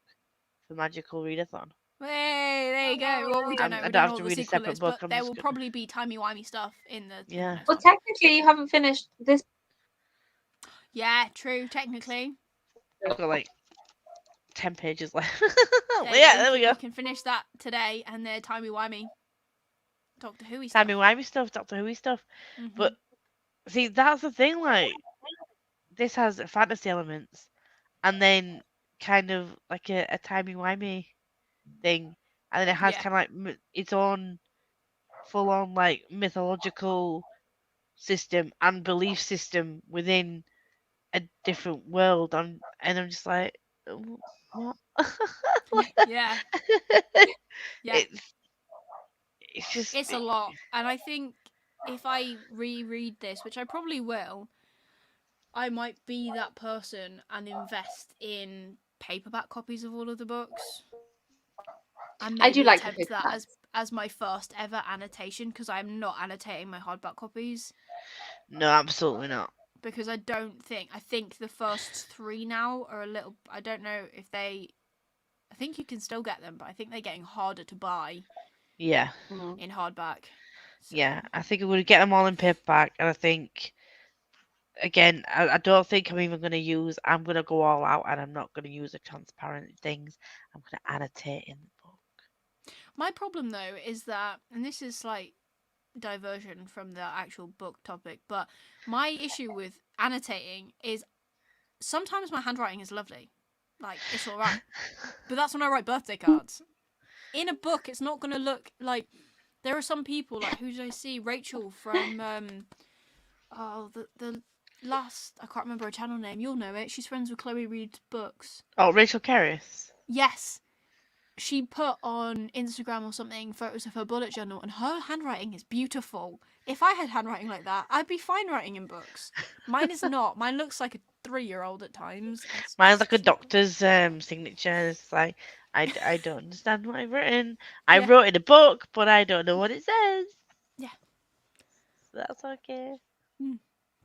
for Magical Readathon. Hey, there you go. Well, we don't know. I don't have to read a separate book. But there will probably be timey-wimey stuff in the... Yeah. Well, technically, you haven't finished this. Yeah, true, technically. I've got like 10 pages left. There we go. You can finish that today, and they're timey-wimey Doctor Who stuff. Timey-wimey stuff, Doctor Who stuff. But, see, that's the thing, like, this has fantasy elements, and then kind of like a timey-wimey thing, and then it has kind of like its own full-on, like, mythological system and belief system within a different world, and I'm just like, what? Yeah. It's a lot, and I think if I reread this, which I probably will, I might be that person and invest in paperback copies of all of the books. And I do like to attempt that as my first ever annotation, because I'm not annotating my hardback copies. No, absolutely not. Because I think the first 3 now are a little, I don't know if I think you can still get them, but I think they're getting harder to buy. Yeah. In hardback. So. Yeah, I think we would get them all in paperback, and I think, again, I don't think I'm even going to use, I'm going to go all out, and I'm not going to use the transparent things. I'm going to annotate in the book. My problem, though, is that, and this is slight diversion from the actual book topic, but my issue with annotating is sometimes my handwriting is lovely. Like, it's alright. But that's when I write birthday cards. In a book, it's not going to look like... There are some people, like, who did I see? Rachel from, the last... I can't remember her channel name. You'll know it. She's friends with Chloe Reads books. Oh, Rachel Kerris? Yes. She put on Instagram or something photos of her bullet journal, and her handwriting is beautiful. If I had handwriting like that, I'd be fine writing in books. Mine is not. Mine looks like a 3-year-old at times. Mine's like a doctor's signature. It's like, I don't understand what I've written. I wrote in a book, but I don't know what it says. Yeah. So that's okay.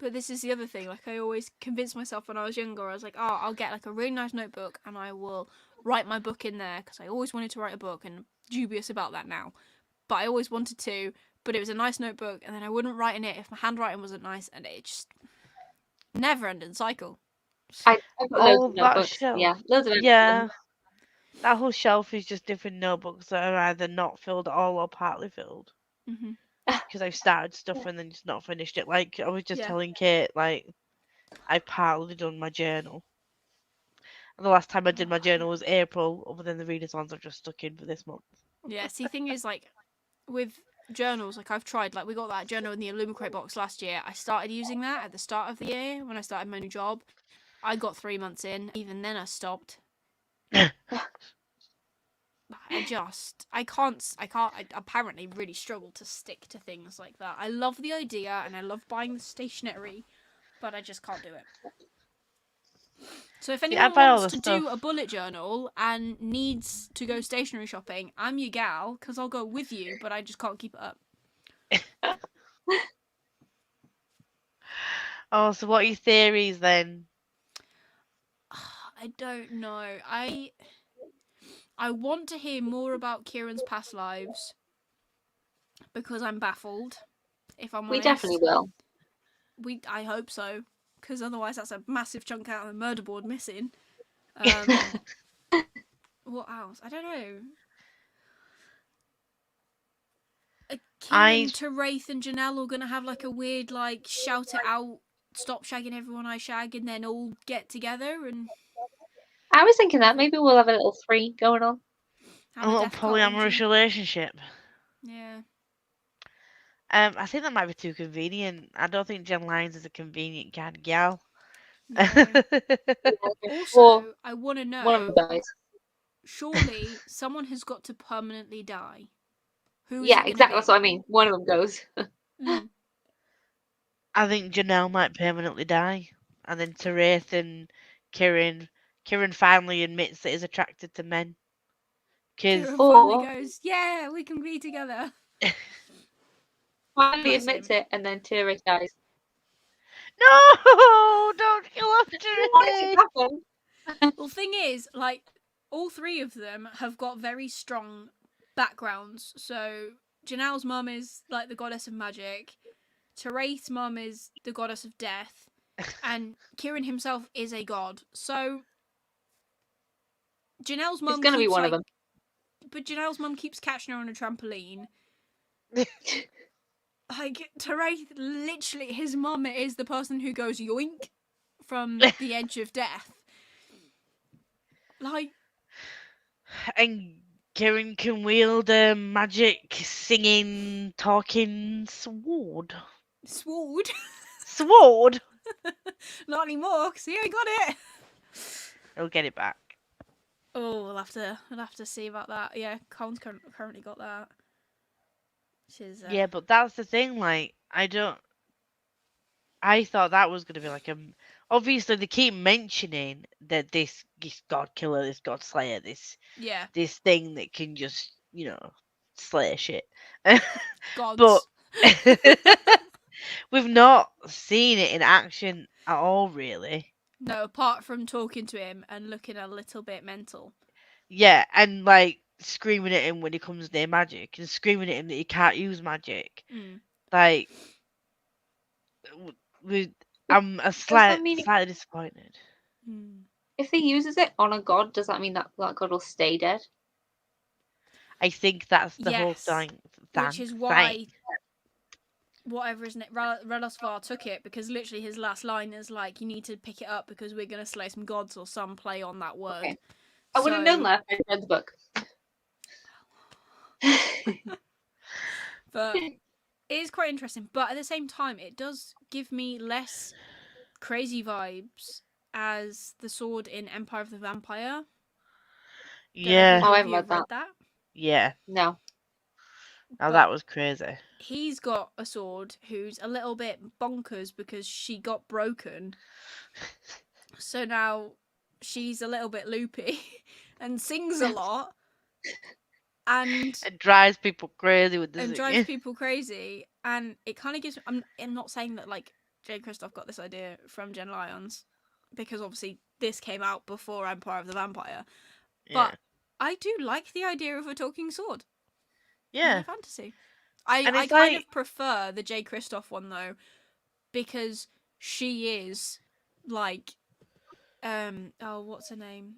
But this is the other thing. Like, I always convinced myself when I was younger, I was like, oh, I'll get like a really nice notebook and I will write my book in there because I always wanted to write a book and dubious about that now. But I always wanted to, but it was a nice notebook and then I wouldn't write in it if my handwriting wasn't nice, and it just never ending cycle. I've got loads of notebooks. Yeah, loads of yeah. That whole shelf is just different notebooks that are either not filled at all or partly filled. Mm-hmm. Because I've started stuff and then just not finished it. Like, I was just telling Kate, like, I've partly done my journal. And the last time I did my journal was April, other than the readers ones I've just stuck in for this month. Yeah, see, thing is, like, with journals, like, I've tried, like, we got that journal in the Illumicrate box last year. I started using that at the start of the year when I started my new job. I got 3 months in. Even then I stopped. I apparently really struggle to stick to things like that. I love the idea and I love buying the stationery, but I just can't do it. So if anyone wants to do a bullet journal and needs to go stationery shopping, I'm your gal, because I'll go with you, but I just can't keep it up. Oh, so what are your theories then? I don't know. I want to hear more about Kieran's past lives because I'm baffled, if I'm honest. We definitely will. I hope so, because otherwise that's a massive chunk out of the murder board missing. What else? I don't know. Kieran, Teraith and Janelle are going to have like a weird, like, shout it out, stop shagging everyone I shag, and then all get together and... I was thinking that maybe we'll have a little 3 going on. A little polyamorous relationship. Yeah. I think that might be too convenient. I don't think Jen Lyons is a convenient kind of gal. No. Also, I want to know... One of them dies. Surely someone has got to permanently die. Who is yeah, exactly. That's what I mean. One of them goes. I think Janelle might permanently die. And then Teraith and Kieran finally admits that he's attracted to men. Kieran finally goes, yeah, we can be together. Finally admits it, and then Teraith dies. No! Don't kill off Teraith! Well, thing is, like, all 3 of them have got very strong backgrounds. So Janelle's mum is like the goddess of magic, Teraith's mum is the goddess of death, and Kieran himself is a god. So Janelle's mum... It's going to be one of them. But Janelle's mum keeps catching her on a trampoline. Like, Teraith, literally, his mum is the person who goes yoink from the edge of death. Like... And Kieran can wield a magic, singing, talking sword. Sword? Sword? Not anymore, because he ain't got it. He'll get it back. Oh, we'll have to see about that. Yeah, Colin's currently got that. Which is, yeah, but that's the thing, like, I thought that was going to be like obviously they keep mentioning that this god killer, this god slayer, this thing that can just, slay shit. Gods. But we've not seen it in action at all, really. No, apart from talking to him and looking a little bit mental. Yeah, and like screaming at him when he comes near magic and screaming at him that he can't use magic. Like, I'm slightly disappointed. If he uses it on a god, does that mean that god will stay dead? I think that's the whole thing. Which is why, whatever his name, Relosvar took it, because literally his last line is like, you need to pick it up because we're going to slay some gods, or some play on that word. Okay. I would have known that if I read the book. But it is quite interesting. But at the same time, it does give me less crazy vibes as the sword in Empire of the Vampire. Yeah. Oh, I haven't read that. Yeah. No. Oh, that was crazy. He's got a sword who's a little bit bonkers because she got broken. So now she's a little bit loopy and sings a lot. And it drives people crazy with this. And drives people crazy. And it kind of gives... I'm not saying that, like, Jane Kristoff got this idea from Jen Lyons, because obviously this came out before Empire of the Vampire. But I do like the idea of a talking sword. Yeah. In fantasy. I kind of prefer the Jay Kristoff one though, because she is like, what's her name?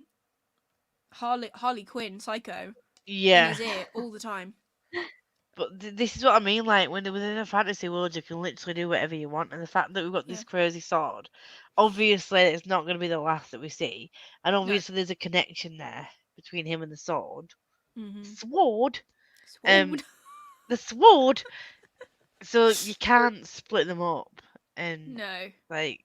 Harley Quinn, Psycho. Yeah. In his ear all the time. But this is what I mean. Like when within a fantasy world, you can literally do whatever you want, and the fact that we've got this crazy sword, obviously it's not going to be the last that we see, and obviously there's a connection there between him and the sword. Mm-hmm. Sword. The sword. So you can't split them up, and no, like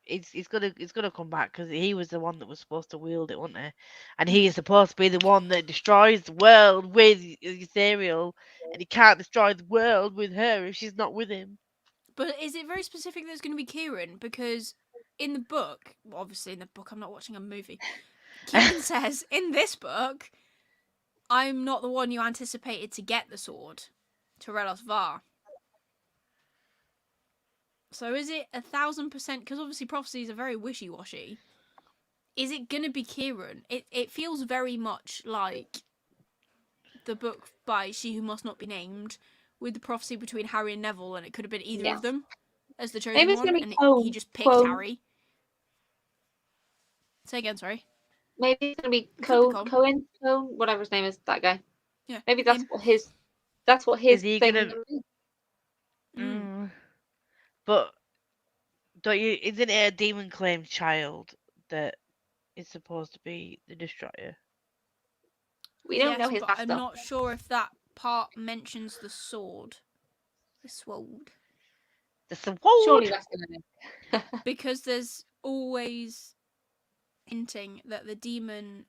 it's gonna come back because he was the one that was supposed to wield it, wasn't he? And he is supposed to be the one that destroys the world with Ethereal, and he can't destroy the world with her if she's not with him. But is it very specific that it's going to be Kieran? Because in the book, well, obviously in the book, I'm not watching a movie. Kieran says in this book, I'm not the one you anticipated to get the sword, Terelos Var. So is it 1,000%? Because obviously prophecies are very wishy-washy. Is it going to be Kieran? It feels very much like the book by She Who Must Not Be Named, with the prophecy between Harry and Neville, and it could have been either of them as the chosen one, and he just picked Harry. Say again, sorry. Maybe it's going to be Cohen, whatever his name is, that guy. Yeah. Maybe that's what his thing gonna... But isn't it a demon claimed child that is supposed to be the destroyer? We don't know his but I'm not sure if that part mentions the sword. The sword. The sword? Surely that's gonna because there's always hinting that the demon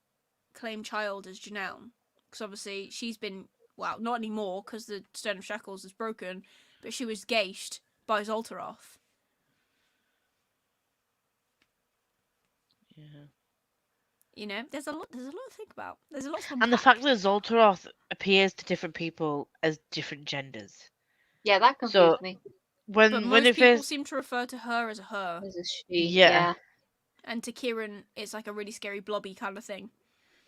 claimed child is Janelle. Because obviously she's been, well, not anymore because the Stone of Shackles is broken, but she was gauged by Zoltaroth. Yeah. You know, there's a lot to think about. There's a lot to unpack. And the fact that Zoltaroth appears to different people as different genders. Yeah, that confused me. But most people seem to refer to her as a her. As a she. Yeah. And to Kieran, it's like a really scary blobby kind of thing.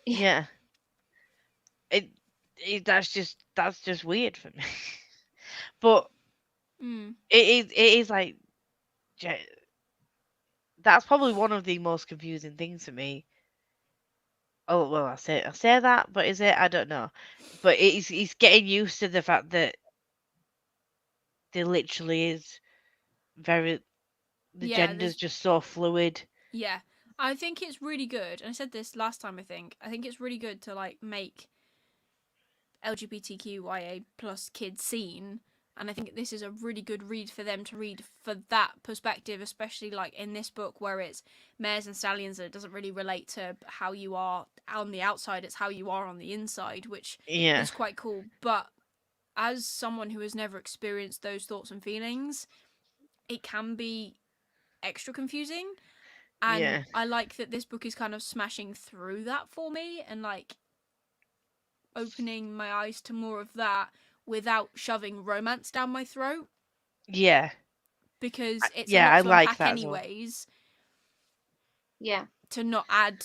Yeah. That's just weird for me. But it is like that's probably one of the most confusing things for me. Oh well, I say that, but is it? I don't know. But he's getting used to the fact that there literally is the gender's just so fluid. Yeah, I think it's really good, and I said this last time. I think it's really good to like make LGBTQIA+ kids seen. And I think this is a really good read for them to read for that perspective, especially like in this book where it's mares and stallions and it doesn't really relate to how you are on the outside, it's how you are on the inside, which is quite cool. But as someone who has never experienced those thoughts and feelings, it can be extra confusing. And I like that this book is kind of smashing through that for me and like opening my eyes to more of that, without shoving romance down my throat. Yeah. Because it's a lot to unpack anyways. Yeah. To not add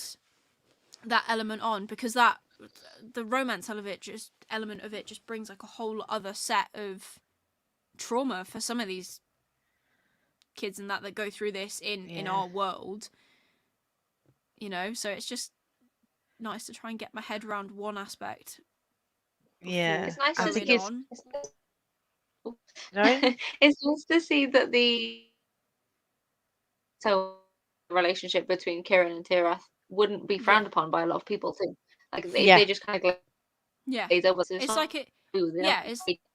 that element on, because the romance element of it just brings like a whole other set of trauma for some of these kids and that go through this in our world. You know, so it's just nice to try and get my head around one aspect. Yeah, it's nice to see. Sorry? It's nice to see that the relationship between Kieran and Tirath wouldn't be frowned upon by a lot of people too. Like they just kind of glaze over. It's like it.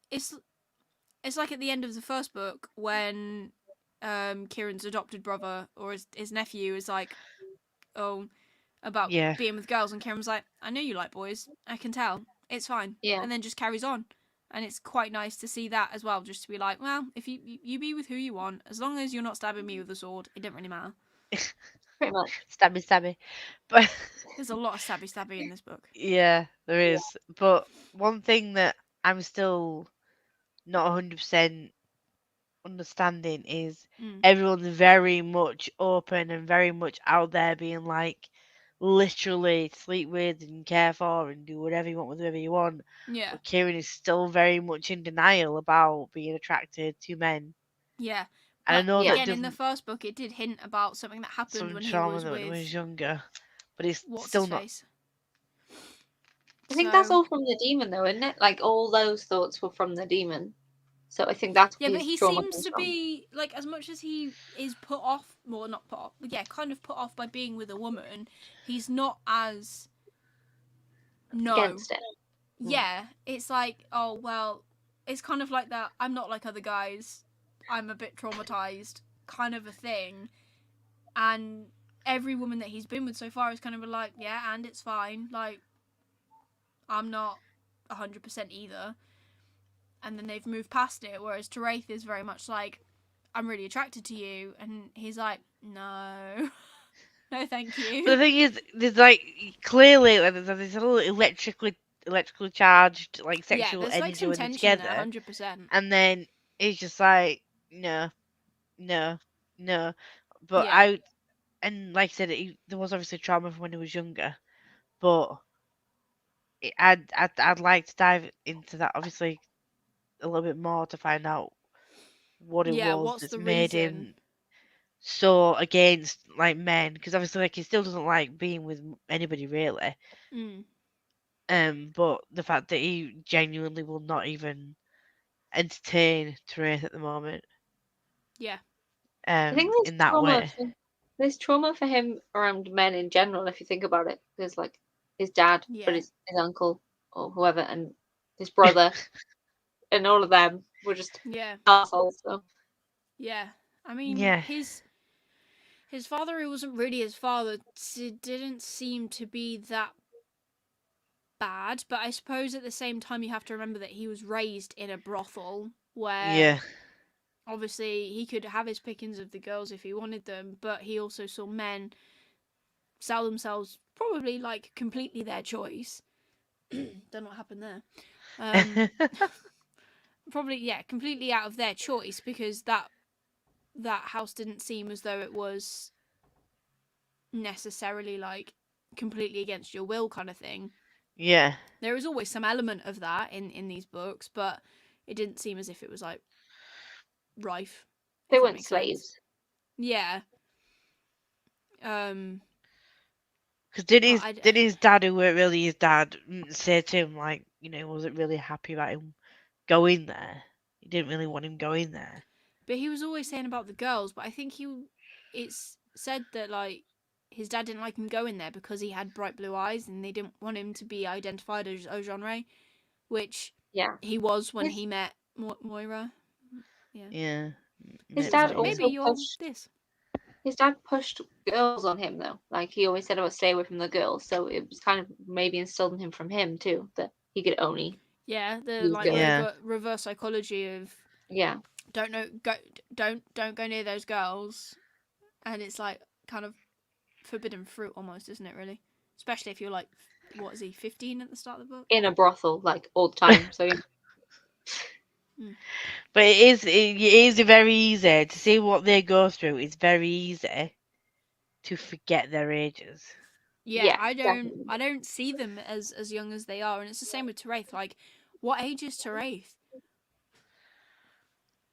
It's like at the end of the first book when Kieran's adopted brother or his nephew is like, about being with girls, and Kieran was like, I know you like boys. I can tell. It's fine. Yeah. And then just carries on. And it's quite nice to see that as well, just to be like, well, if you be with who you want, as long as you're not stabbing me with a sword, it doesn't really matter. Pretty much. Stabby. But there's a lot of stabby in this book. Yeah, there is. But one thing that I'm still not 100% understanding is everyone's very much open and very much out there being like, literally sleep with and care for and do whatever you want with whoever you want. Yeah. But Kieran is still very much in denial about being attracted to men. Yeah. And I know that again, in the first book, it did hint about something that happened when he was when he was younger, but it's still not. Face? I think that's all from the demon, though, isn't it? Like all those thoughts were from the demon. So I think that's but he seems to be like, as much as he is put off, well, not put off, but yeah, kind of put off by being with a woman. He's not as against it. Yeah, it's like, oh well, it's kind of like that. I'm not like other guys. I'm a bit traumatized, kind of a thing. And every woman that he's been with so far is kind of like, yeah, and it's fine. Like, I'm not 100% either. And then they've moved past it, whereas Teraith is very much like, I'm really attracted to you, and he's like, no. No, thank you. But the thing is, there's like, clearly, like, there's a little electrically charged, like, sexual energy like some when they're tension together. there, 100%. And then it's just like, no. But and like I said, there was obviously trauma from when he was younger, but I'd like to dive into that obviously a little bit more to find out what it was that's made him so against like men, because obviously like he still doesn't like being with anybody really. But the fact that he genuinely will not even entertain Teraith at the moment. Yeah. I think in that way. There's trauma for him around men in general, if you think about it. There's like his dad, but his uncle or whoever, and his brother, and all of them were just assholes. So. Yeah, I mean, his father, who wasn't really his father, didn't seem to be that bad. But I suppose at the same time, you have to remember that he was raised in a brothel where. Obviously, he could have his pickings of the girls if he wanted them, but he also saw men sell themselves, probably like completely their choice. Don't know what happened there. Probably, completely out of their choice, because that house didn't seem as though it was necessarily like completely against your will kind of thing. Yeah. There is always some element of that in these books, but it didn't seem as if it was like rife. They weren't slaves. Sense. Yeah. Because did his dad, who weren't really his dad, say to him like, you know, he wasn't really happy about him going there. He didn't really want him going there. But he was always saying about the girls. But I think it's said that like his dad didn't like him going there because he had bright blue eyes, and they didn't want him to be identified as Ojonre, which he was when he met Moira. Yeah. His dad His dad pushed girls on him though. Like he always said, "I would stay away from the girls." So it was kind of maybe instilled in him from him too that he could only. The reverse psychology of don't go near those girls, and it's like kind of forbidden fruit almost, isn't it? Really, especially if you're like, what is he, 15 at the start of the book? In a brothel, like all the time. So. But it is very easy to see what they go through. It's very easy to forget their ages. Yeah, I don't see them as young as they are, and it's the same with Teraith. Like, what age is Teraith?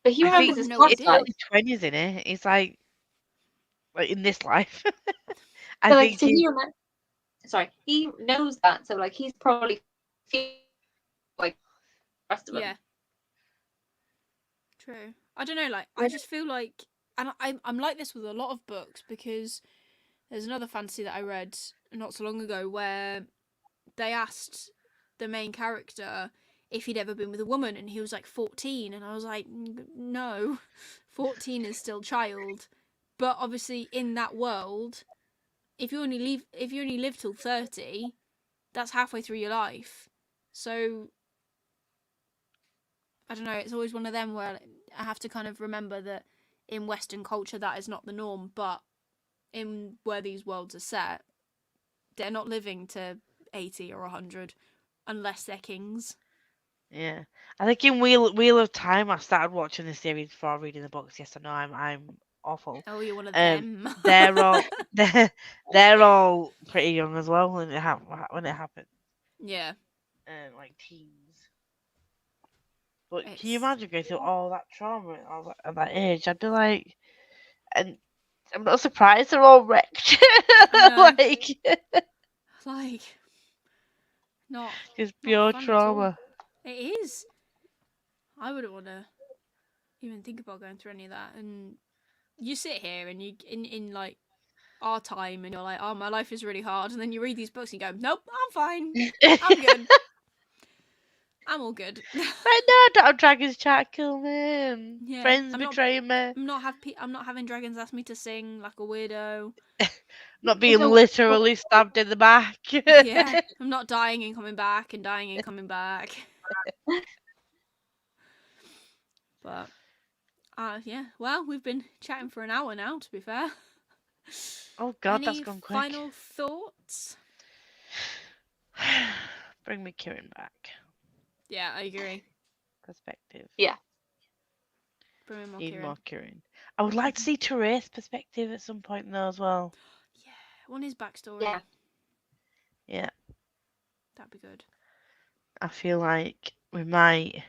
But he has no idea. It's like 20s, isn't it? It's like in this life. He knows that, so like he's probably like the rest of them. Yeah. True. I don't know, like I just feel like, and I'm like this with a lot of books, because there's another fantasy that I read not so long ago where they asked the main character if he'd ever been with a woman, and he was like 14, and I was like, no, 14 is still child. But obviously in that world, if you only live till 30, that's halfway through your life. So I don't know, it's always one of them where I have to kind of remember that in Western culture that is not the norm, but in where these worlds are set, they're not living to 80 or 100 unless they're kings. Yeah, I think in Wheel of Time, I started watching the series before reading the books. Yes, I know I'm awful. Oh, you're one of them. They're all they're all pretty young as well when it happened. Yeah. Like teens. But can you It's imagine going through all that trauma at that age? I'd be like, and I'm not surprised they're all wrecked. like not It's not pure fun at all. trauma. It is. I wouldn't want to even think about going through any of that. And you sit here and you in like our time, and you're like, oh, my life is really hard. And then you read these books and you go, nope, I'm fine. I'm good. I'm all good. Right now, don't have dragons try to kill me. Yeah, Friends betray me. I'm not having dragons ask me to sing like a weirdo. Not being literally stabbed in the back. Yeah, I'm not dying and coming back and dying and coming back. But yeah. Well, we've been chatting for an hour now, to be fair. Oh God, that's gone quick. Any final thoughts? Bring me Kieran back. Yeah, I agree. Perspective. Yeah. Bring me more Need Kieran. more Kieran. I would like to see Therese' perspective at some point though as well. Yeah, I want his backstory. Yeah. Yeah. That'd be good. I feel like we might.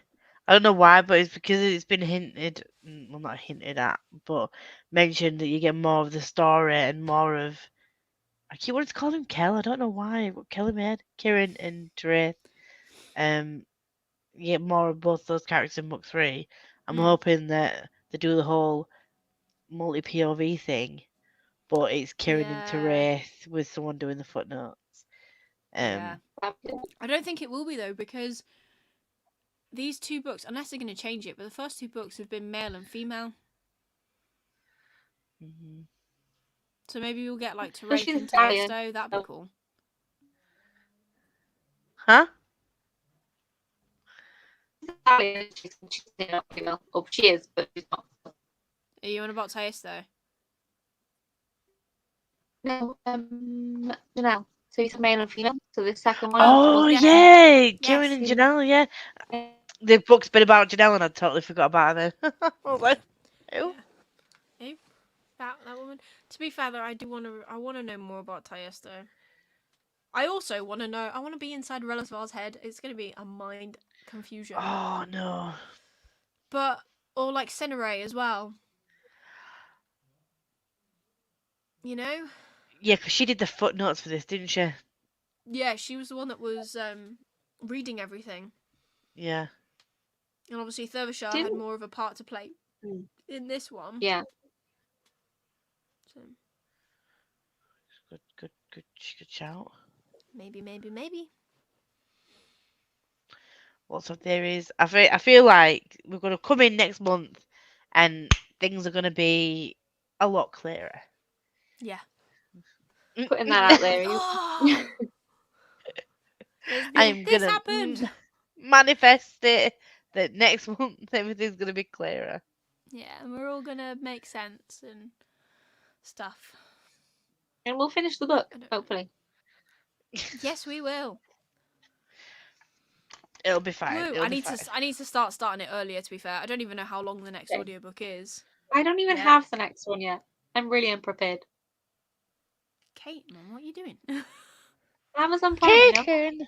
I don't know why, but it's because it's been hinted. Well, not hinted at, but mentioned that you get more of the story and more of. I keep wanting to call him Kel. I don't know why. What Kelly made Kieran and Therese. You get more of both those characters in book 3. I'm hoping that they do the whole multi POV thing, but it's Kieran and Therese with someone doing the footnotes. Yeah. I don't think it will be though, because these 2 books, unless they're going to change it, but the first 2 books have been male and female. Mm-hmm. So maybe we'll get like Therese and Tiesto. That'd be cool. Huh? She's not female. Oh, she is, but she's not. Are you on about Tiesto? No, Janelle. So you said male and female. So the second one. Oh yeah, Kieran and Janelle. Yeah, the book's been about Janelle, and I totally forgot about her. Then I was like, who? Yeah. That woman. To be fair, though, I want to know more about Tiesto. I also want to know. I want to be inside Relisvar's head. It's going to be a mind confusion. Oh no. But or like Senere as well. You know? Yeah, because she did the footnotes for this, didn't she? Yeah, she was the one that was reading everything. Yeah. And obviously Thurvashar had more of a part to play in this one. Yeah. So. Good shout. Maybe. Lots of theories. I feel like we're going to come in next month and things are going to be a lot clearer. Yeah. Putting that out there. I'm going to manifest it that next month everything's going to be clearer. Yeah, and we're all going to make sense and stuff. And we'll finish the book, hopefully. Yes, we will. It'll be fine. I need to start starting it earlier, to be fair. I don't even know how long the next audiobook is. I don't even have the next one yet. I'm really unprepared. Kate, Mum, what are you doing? Amazon Prime. Oh,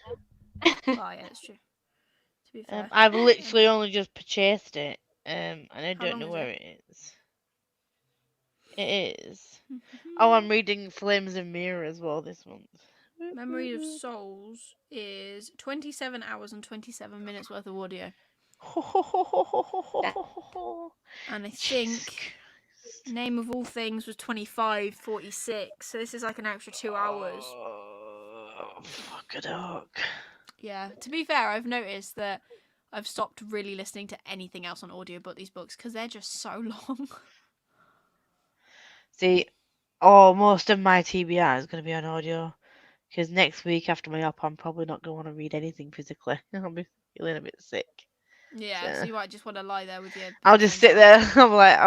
yeah, that's true. To be fair. I've literally only just purchased it, and I don't know where it is. It is. Oh, I'm reading Flames and Mirror as well this month. Memory of Souls is 27 hours and 27 minutes worth of audio. And I think Name of All Things was 25:46, so this is like an extra 2 hours. Fuck a dog. Yeah, to be fair, I've noticed that I've stopped really listening to anything else on audio but these books because they're just so long. See, most of my TBR is going to be on audio because next week after my op, I'm probably not going to want to read anything physically. I'll be feeling a bit sick. Yeah, so you might just want to lie there with your... I'll just sit there. I'm like,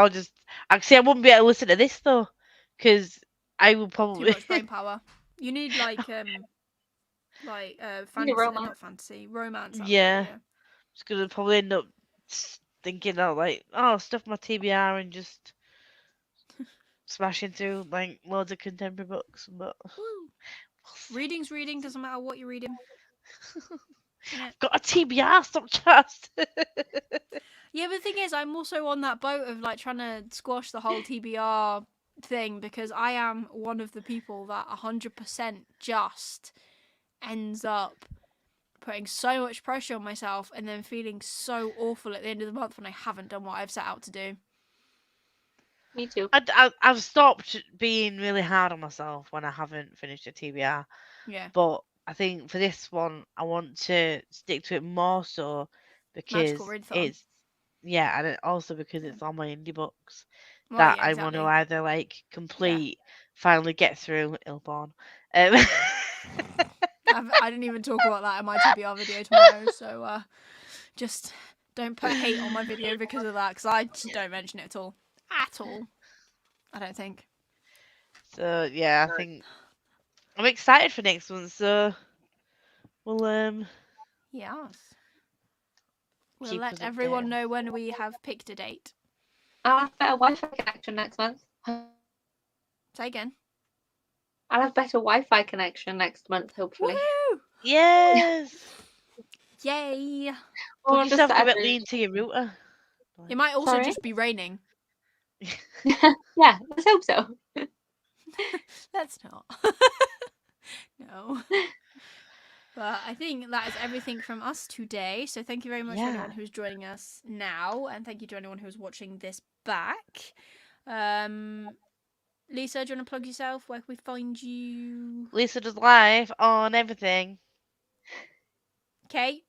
Actually, I wouldn't be able to listen to this though because I would probably... Too much brain power. You need fantasy, romance. not fantasy, romance. Yeah. Just gonna probably end up thinking of like, oh, stuff my TBR and just smashing through like loads of contemporary books. But reading's reading, doesn't matter what you're reading. Got a TBR, stop just. Yeah, but the thing is, I'm also on that boat of like trying to squash the whole TBR thing because I am one of the people that 100% just ends up putting so much pressure on myself and then feeling so awful at the end of the month when I haven't done what I've set out to do. Me too. I've stopped being really hard on myself when I haven't finished a TBR. Yeah. But I think for this one, I want to stick to it more so because it's and also because it's all my indie books that I want to either like complete, finally get through Illborn. I didn't even talk about that in my TBR video tomorrow, so just don't put hate on my video because of that, because I just don't mention it at all. I don't think. So yeah, I think I'm excited for next one. So we'll yes, we'll let everyone know when we have picked a date. I'll have better Wi-Fi connection next month. Say again. I'll have better Wi-Fi connection next month, hopefully. Woohoo! Yes! Yay! Put yourself a bit lean to your router. It might also just be raining. Yeah, let's hope so. Let's not. No. But I think that is everything from us today. So thank you very much to anyone who's joining us now, and thank you to anyone who's watching this back. Lisa, do you want to plug yourself? Where can we find you? Lisa does live on everything. Kate?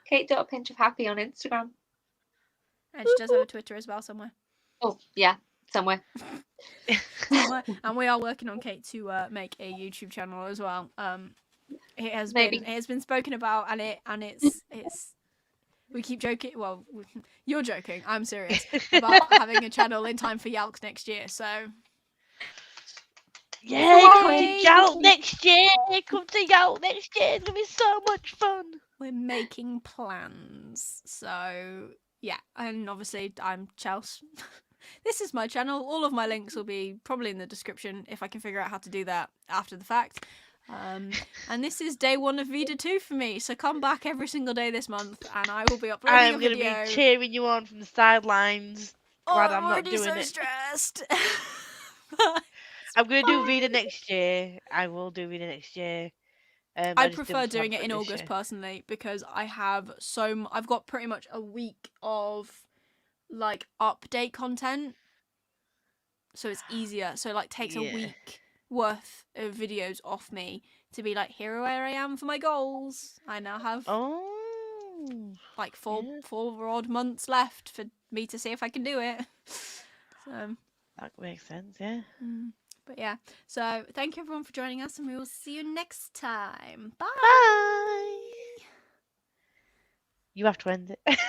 Kate.pinchofhappy on Instagram. And she does have a Twitter as well somewhere. Oh, yeah, somewhere. And we are working on Kate to make a YouTube channel as well. It has been spoken about, and it's we keep joking. Well, you're joking. I'm serious about having a channel in time for Yalk next year. So yeah, come to Yalk next year. Come to Yalk next year. It's gonna be so much fun. We're making plans. So yeah, and obviously I'm Chelsea. This is my channel. All of my links will be probably in the description if I can figure out how to do that after the fact. And this is day 1 of Vida 2 for me, so come back every single day this month and I will be uploading a video. I'm going to be cheering you on from the sidelines. Glad I'm not doing so stressed. I'm going to do Vida next year. I will do Vida next year. I prefer doing it in August personally because I've got pretty much a week of like update content, so it's easier. So like takes a week worth of videos off me to be like, here where I am for my goals. I now have like four odd months left for me to see if I can do it. So that makes sense, yeah. But yeah, so thank you everyone for joining us, and we will see you next time. Bye. Bye. You have to end it.